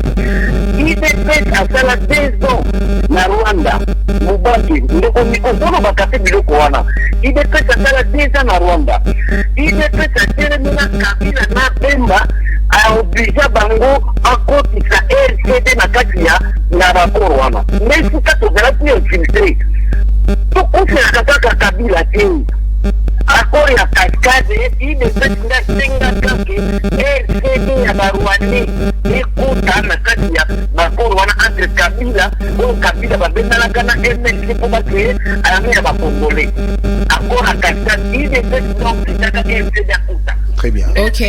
Speaker 7: Il était fait à Sala 2 ans na Rwanda. Mubaki, ndeko mikono bakate biloko wana. Il était fait à Sala 2 ans na Rwanda. Il était fait à Jeremina Kabila na Bemba. A obligé bango à kotisa RCD na kati ya na bakoro wana. Mais si kato zala ki infiltré. To kofela kaka Kabila te. Akoro ya cascade il de senga kake RCD ya Barwani ekuta na kati ya bakoro wana entre Kabila o Kabila babetala kana MNC pour créer armée ya bakongolais. Akoro ya cascade il de senga kake RCD akuta.
Speaker 3: Très bien.
Speaker 1: Ok.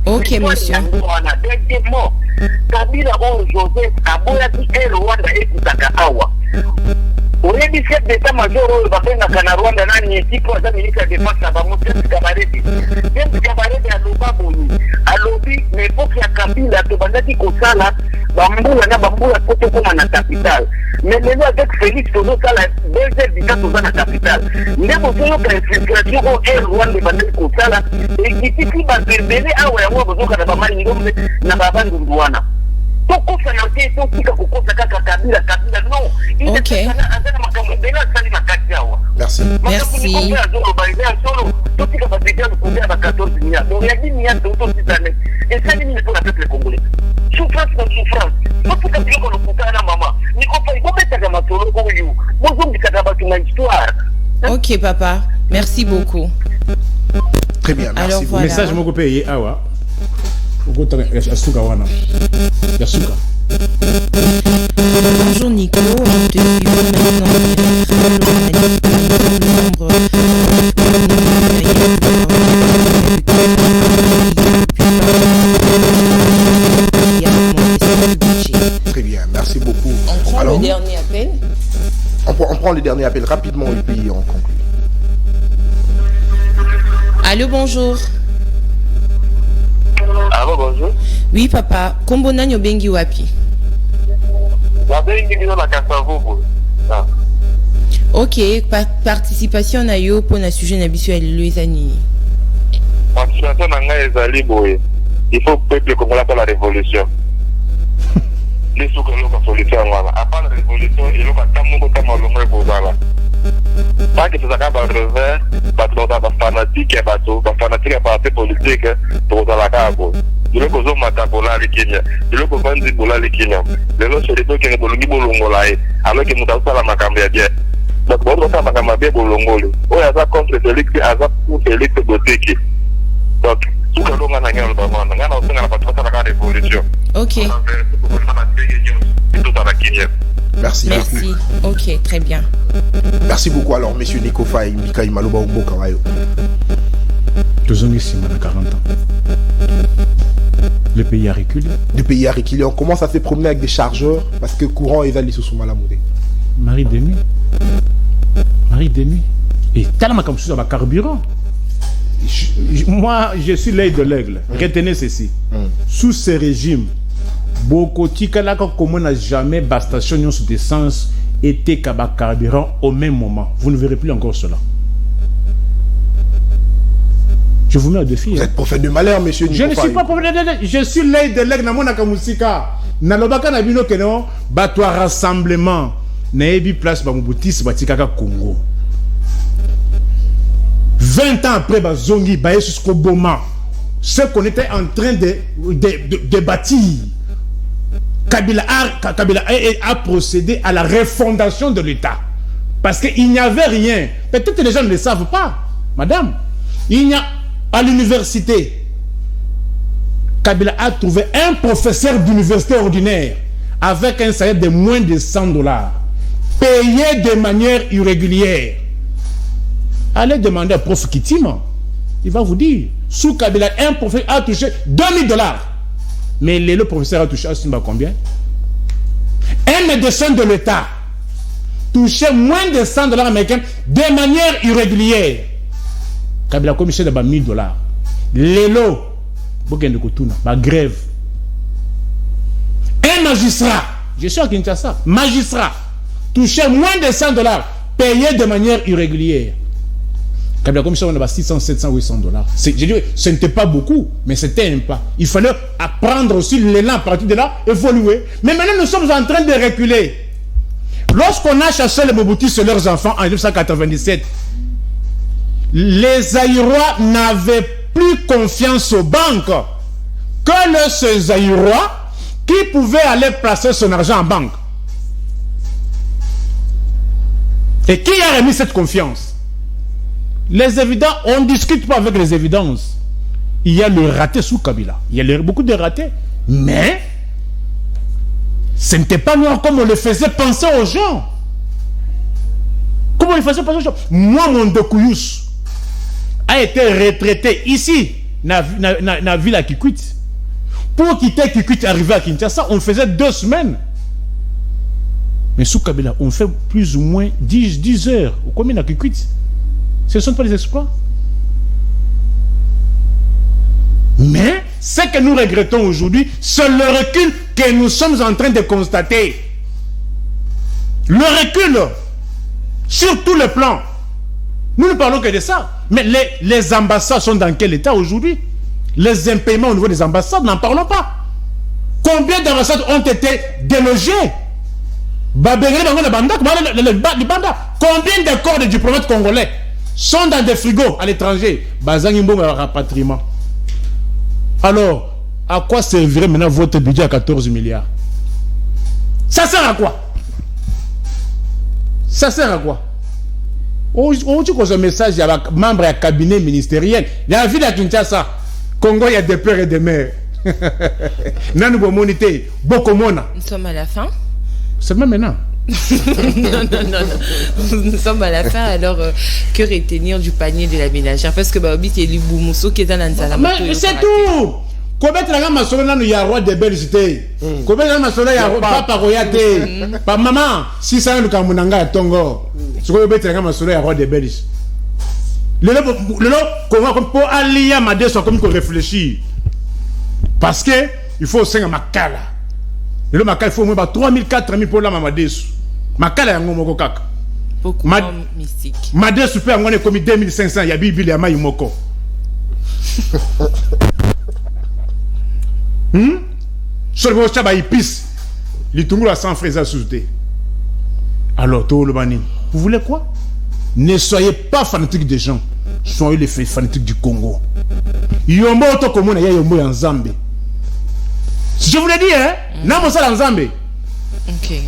Speaker 1: Ok, monsieur.
Speaker 7: Kabila o Joseph aboya ki Rwanda ekutaka awa. Oyebi chef d'état-major oyo babengaka na Rwanda nani ekipo aza ministre de défense na bango James Kabarebe. James Kabarebe aloba boyi. Alobi na epoke ya Kabila tobandaki kosala bambula na bambula kote koma na capital. Mais lelo avec Félix tozosala 2 heures du temps toza na capital. Nde bozoyoka infiltration o Rwanda ebandaki kosala ekitiki baberbele awa yango bozoka na bamani ngombe na babandundu wana. Tokosa na te totika kokosa kaka Kabila non.
Speaker 1: Ok.
Speaker 3: Merci.
Speaker 1: Merci. Ok, papa. Merci beaucoup.
Speaker 3: Très bien, merci.
Speaker 1: Alors, voilà.
Speaker 4: Message moko payé awa. Yasuka wana. Yasuka.
Speaker 1: Bonjour Nico, on te suit maintenant
Speaker 3: Très bien, merci beaucoup.
Speaker 1: On prend le dernier appel.
Speaker 3: On prend le dernier appel rapidement et puis on conclut.
Speaker 1: Allô, bonjour.
Speaker 5: Allô, bonjour.
Speaker 1: Oui, papa. Kombo nani obengi wapi? Ok, participation na yo pour na sujet na biso ya lelo ezani.
Speaker 5: Participation na nga ezali boye. Il faut que le peuple congolais fasse la révolution. Les sous que l'on a solution voilà. Après la révolution, il faut que tout le monde ait pour ça. Pas que ça va revers, parce que les fanatiques et partis politiques pour la cabo. Il faut que les matabola les Kenya, il faut que les bola les Kenya. Les autres c'est les qui ne bolongi bolongolae, alors que nous avons la macambia bien. Donc bon, ça macambia bolongole. Oh, il y a contre Félix, il y a pour Félix Boteki. Donc tout le monde a gagné le ballon. On a aussi la révolution.
Speaker 1: Ok.
Speaker 3: Merci.
Speaker 1: Merci. Ok, très bien.
Speaker 3: Merci beaucoup alors, monsieur Nico Faye, Mika Imaloba Umbo Kawayo.
Speaker 4: Tozongi Sima de 40 ans. Le pays a reculé.
Speaker 3: Le pays a reculé. On commence à se promener avec des chargeurs parce que courant est allé sous son malamoudé.
Speaker 4: Marie de nuit. Et tellement comme ça, carburant. Moi, je suis l'œil de l'aigle. Retenez ceci. Sous ce régime, beaucoup comme on n'a jamais bastation d'essence était carburant au même moment. Vous ne verrez plus encore cela. Je vous mets au défi.
Speaker 3: Vous êtes prophète de malheur, monsieur Nico.
Speaker 4: Je ne suis pas prophète de malheur. Je suis l'œil de l'aigle dans mon akamusika. Nalobaka na bino keno batwa rassemblement. Naebi place ba mbutis batikaka Congo. 20 ans après Bazongi Baye jusqu'au moment, ce qu'on était en train de bâtir, Kabila a procédé à la refondation de l'État. Parce qu'il n'y avait rien. Peut-être que les gens ne le savent pas, madame. Il y a à l'université, Kabila a trouvé un professeur d'université ordinaire avec un salaire de moins de $100, payé de manière irrégulière. Allez demander à prof Kitima. Il va vous dire. Sous Kabila, un professeur a touché $2000. Mais le professeur a touché à combien? Un médecin de l'État touchait moins de $100 américains de manière irrégulière. Kabila commission de $1000. Lelo, bokende kotuna, ba grève. Un magistrat, je suis à Kinshasa, magistrat, touchait moins de $100, payé de manière irrégulière. Kabila commission on a $600, $700, $800. Je dis, ce n'était pas beaucoup, mais c'était un pas. Il fallait apprendre aussi l'élan à partir de là, évoluer. Mais maintenant, nous sommes en train de reculer. Lorsqu'on a chassé les Mobutu sur leurs enfants en 1997, les Zaïrois n'avaient plus confiance aux banques que ces Zaïrois qui pouvaient aller placer son argent en banque. Et qui a remis cette confiance? Les évidences, on ne discute pas avec les évidences. Il y a le raté sous Kabila. Il y a beaucoup de ratés. Mais ce n'était pas noir comme on le faisait penser aux gens. Comment on le faisait penser aux gens? Moi, mon Dekouyous a été retraité ici, dans la ville à Kikwit. Pour quitter Kikwit et arriver à Kinshasa, on faisait 2 semaines. Mais sous Kabila, on fait plus ou moins 10 heures. Combien à Kikwit? Ce ne sont pas des exploits. Mais ce que nous regrettons aujourd'hui, c'est le recul que nous sommes en train de constater. Le recul sur tous les plans. Nous ne parlons que de ça. Mais les ambassades sont dans quel état aujourd'hui? Les impaiements au niveau des ambassades, n'en parlons pas. Combien d'ambassades ont été délogées? Combien de corps de diplomates congolais sont dans des frigos à l'étranger? Rapatriement. Alors, à quoi servirait maintenant votre budget à 14 milliards? Ça sert à quoi? Ça sert à quoi? On dit qu'on a un message à membre du cabinet ministériel. Il y a la ville à Kinshasa. Congo, il y a des pères et des mères. Nous
Speaker 1: sommes à la fin.
Speaker 4: C'est même maintenant.
Speaker 1: non. Nous sommes à la fin, alors que retenir du panier de la ménagère? Parce que Baobi, c'est Liboumousso qui est dans l'Anzala.
Speaker 4: Mais c'est tout! Combien de temps masolo il y a roi de Belgique? Combien de temps masolo il y a papa royauté? Pas maman, si ça nous kamunanga à Tongo. Ce que combien de temps masolo il y a roi de Belgique? Le comment pour aller à Madé soit comme qu'on réfléchit. Parce que il faut 5 makala. Le makala il faut au moins 3000 4000 pour la Madé. Makala yango moko kaka.
Speaker 1: Beaucoup mystique.
Speaker 4: Madé super on est comme 2500 ya bibi ya mai moko. Sur le chaba épice, les Tungu à 100 fraises à sous-té. Alors, Tolobani, vous voulez quoi? Ne soyez pas fanatiques des gens, soyez les fanatiques du Congo. Yombo to komona ya yombo en Zambie. Je vous l'ai dit, hein? Namo ça en Zambie.
Speaker 1: Ok.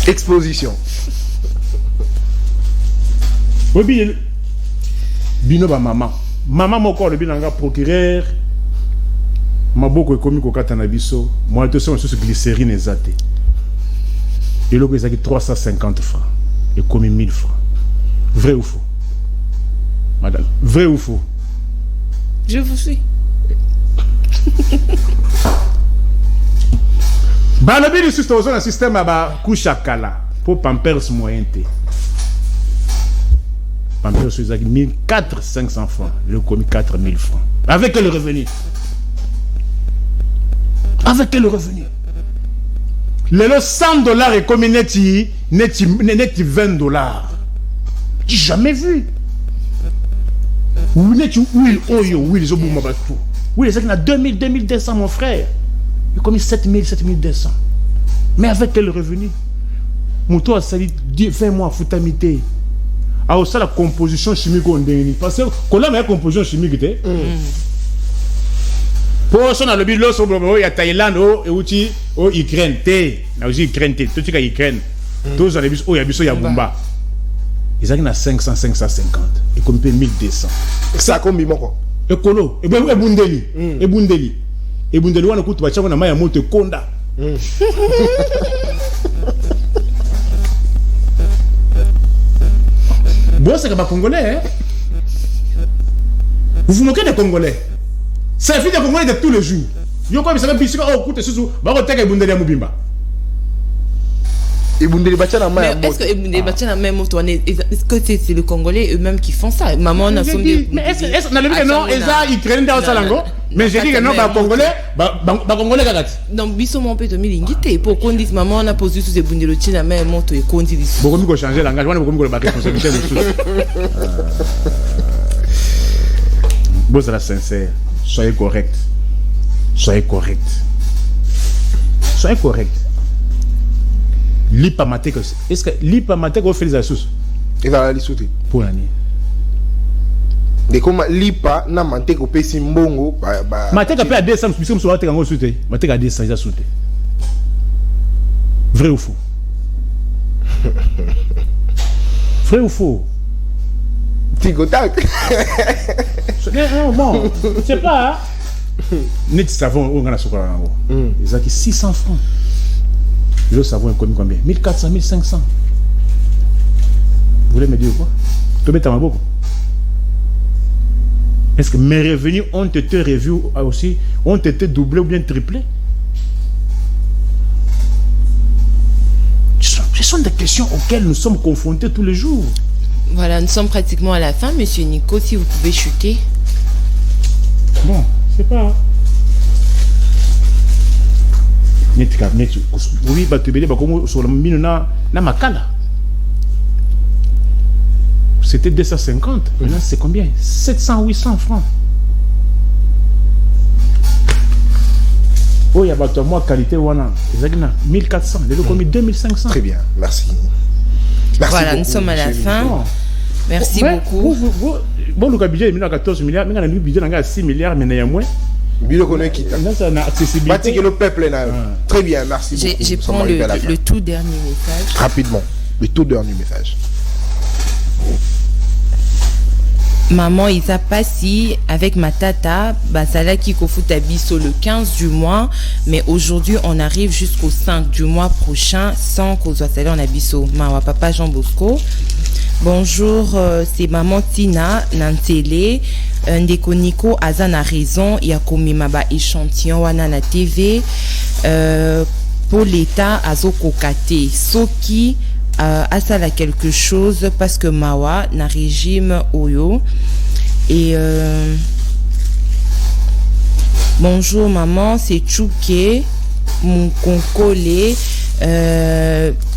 Speaker 3: Exposition.
Speaker 4: Oui, bino ba maman. Maman moko le binanga procureur. Maboko ekomi kokata na biso, moi to so glycérine ezate. Et le ezaki 350 francs et comme 1000 francs. Vrai ou faux? Madame, vrai ou faux?
Speaker 1: Je vous suis.
Speaker 4: Bah le bien juste dans un système à couchakala pour Pampers moyen té. Pampers ezaki 1400-500 francs, le commis 4000 francs. Avec quel revenu? Avec quel revenu? Le $100 est comme net $20. J'ai jamais vu. Où net huile oyo huile zo bouma batou. Oui, c'est qu'il y a 2000 2200 mon frère. Il a commis 7000 7200. Mais avec quel revenu? Mouto a sali 20 mois foutamité. A aussi la composition chimique on déni parce que quand la meilleure composition chimique était pour ça, on a le bilan sur le Thaïlande, au Ukraine, na aussi Ukraine, tout ce qui est Ukraine, tous les bis, il y a biso Yabumba. Ils ont 500, 550, et comme 1200.
Speaker 3: Ça combien quoi?
Speaker 4: Écolo, et Bundeli, et Bundeli, on a coûté pas cher, on a maillé monte Konda. Bon, c'est comme un Congolais, hein? Vous vous moquez des Congolais? C'est fait des Congolais de tous les jours. Yo comme ça va biscuit oh écoute sous ba ko teke bundeli ya mubimba.
Speaker 1: est-ce que Ebundele Bachana même est-ce que c'est le Congolais eux-mêmes qui font ça? Maman on a sonné.
Speaker 4: Mais est-ce qu'on a dit que non, Eza Ukraine dans Salango? Mais j'ai dit que non, Congolais, Congolais Kagati.
Speaker 1: Donc biso mon peut milingité pour qu'on dise maman on a posé sous Ebundele China même moto et qu'on dit.
Speaker 4: Beaucoup mieux changer langage, on a beaucoup mieux le responsabilité de tous. Vous êtes sincère, soyez correct. Soyez correct. Soyez correct. Lipa matek, est-ce que lipa matek vous fait les assos?
Speaker 3: Et va la lisouter.
Speaker 4: Pour l'année.
Speaker 3: De comme lipa na matek au pesi mbongo
Speaker 4: matek a à 200 puisque nous sommes en souté. Matek a 200 ils a souté. Vrai ou faux? Vrai ou faux?
Speaker 3: Ticotac.
Speaker 4: Non, bon, c'est pas. Net savon on a soukara nango. Ils ont 600 francs. Le savon comme combien? 1400, 1500. Vous voulez me dire quoi? Tu mets ta beaucoup. Est-ce que mes revenus ont été revus aussi, ont été doublés ou bien triplés? Ce sont des questions auxquelles nous sommes confrontés tous les jours.
Speaker 1: Voilà, nous sommes pratiquement à la fin, Monsieur Nico, si vous pouvez chuter.
Speaker 4: Bon, c'est pas. Oui, sur la makala. C'était 250. Maintenant, c'est combien? 700, 800 francs. Oh, il y a moi qualité, 1400. Les locaux 2500.
Speaker 3: Très bien, merci.
Speaker 1: Merci voilà, beaucoup, nous sommes à la fin. Merci beaucoup.
Speaker 4: Bon, le budget est 14 milliards, mais le budget est 6 milliards, mais il y a moins.
Speaker 3: Le peuple là. Très bien, merci beaucoup.
Speaker 1: Je prends le tout dernier message.
Speaker 3: Rapidement, le tout dernier message.
Speaker 1: Maman Isa Passi avec ma tata Basala qui kofuta biso le 15 du mois, mais aujourd'hui on arrive jusqu'au 5 du mois prochain sans qu'on soit salé en abisso. Mawa papa Jean Bosco. Bonjour, c'est maman Tina Nantele. Ndeko Nico Azana raison, il y a comme maba échantillon wana na TV pour l'état azoko kate soki asala quelque chose parce que mawa na régime oyo et bonjour maman, c'est Chouké mon konkole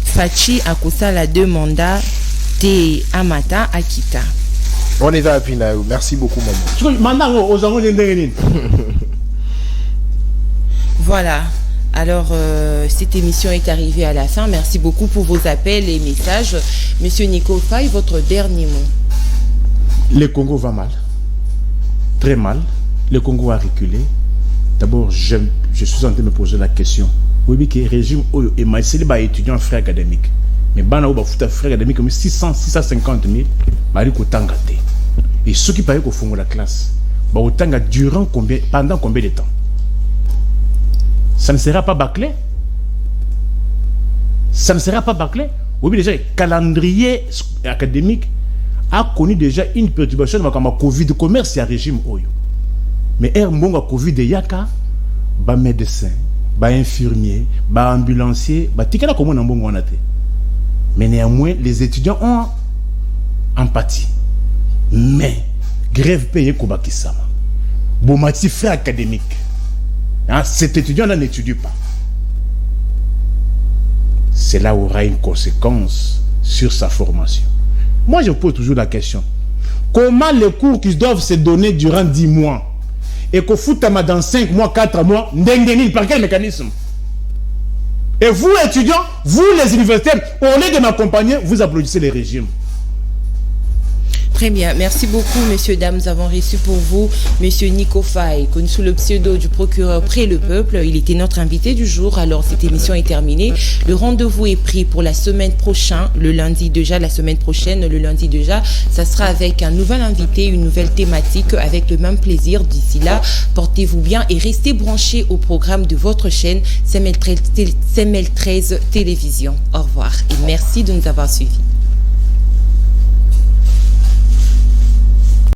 Speaker 1: Fachi akosala deux mandats te amata akita.
Speaker 3: On est à Pinaou. Merci beaucoup, maman.
Speaker 1: Voilà. Alors, cette émission est arrivée à la fin. Merci beaucoup pour vos appels et messages. Monsieur Nico Faye, votre dernier mot.
Speaker 4: Le Congo va mal. Très mal. Le Congo a reculé. D'abord, je suis en train de me poser la question. Oui, que le régime est mal. C'est les étudiants frères académiques. Mais bana ou bafuta frères académiques comme 650 000 bari ko tangate. Et ceux qui paraissent qu'au fond de la classe, bah autant durant combien, pendant combien de temps? Ça ne sera pas bâclé? Ça ne sera pas bâclé? Oui, déjà, le calendrier académique a connu déjà une perturbation comme le Covid, le commerce et le régime. Mais il y a un Covid et yaka, bah médecin, bah infirmier, bah ambulancier, bah tikala comme on a été. Mais néanmoins, les étudiants ont empathie. Mais, grève payée Kobakisama. Bomati frère académique. Cet étudiant-là n'étudie pas. Cela aura une conséquence sur sa formation. Moi, je pose toujours la question. Comment les cours qui doivent se donner durant 10 mois et qu'au foutama dans 5 mois, 4 mois, n'endenil par quel mécanisme? Et vous, étudiants, vous, les universitaires, au lieu de m'accompagner, vous applaudissez les régimes.
Speaker 1: Très bien, merci beaucoup, messieurs, dames. Nous avons reçu pour vous monsieur Nico Faye, connu sous le pseudo du procureur Près le Peuple. Il était notre invité du jour. Alors, cette émission est terminée. Le rendez-vous est pris pour la semaine prochaine, le lundi déjà, la semaine prochaine, le lundi déjà. Ça sera avec un nouvel invité, une nouvelle thématique, avec le même plaisir. D'ici là, portez-vous bien et restez branchés au programme de votre chaîne CML13 Télévision. Au revoir et merci de nous avoir suivis.